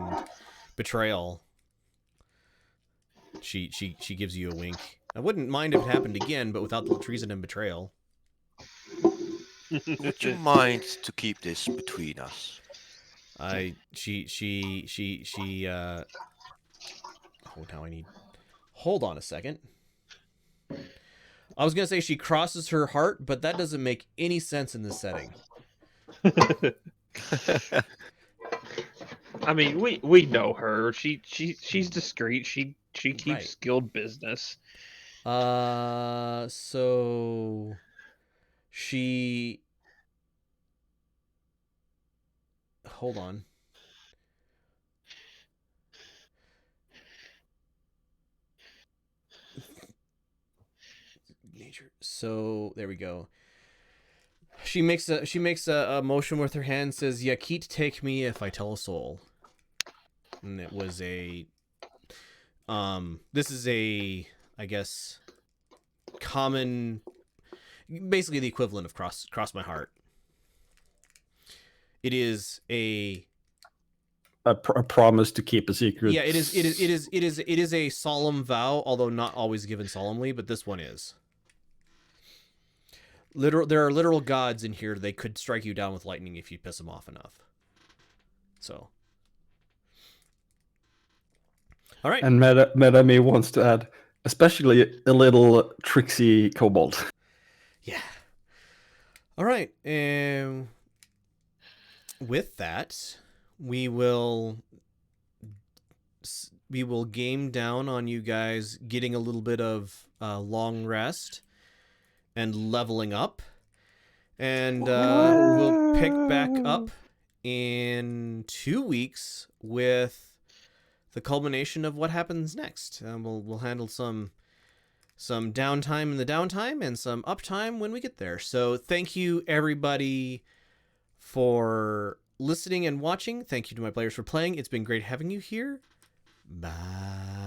betrayal. She gives you a wink. I wouldn't mind if it happened again, but without the treason and betrayal. Would you mind to keep this between us? Hold on a second. I was gonna say she crosses her heart, but that doesn't make any sense in this setting. I mean, we know her. She's discreet. She keeps Right. guild business. So she. Hold on. Nature. So there we go. She makes a motion with her hand, says, "Yakit take me if I tell a soul." And it was a this is a, I guess, common, basically the equivalent of cross my heart. It is a promise to keep a secret. Yeah, it is a solemn vow, although not always given solemnly, but this one is. there are literal gods in here. They could strike you down with lightning if you piss them off enough. So, all right. And Medami wants to add, especially a little tricksy kobold. Yeah. All right. And with that, we will game down on you guys getting a little bit of long rest and leveling up. And we'll pick back up in 2 weeks with the culmination of what happens next. We'll handle some downtime in the downtime and some uptime when we get there. So thank you everybody for listening and watching. Thank you to my players for playing. It's been great having you here. Bye.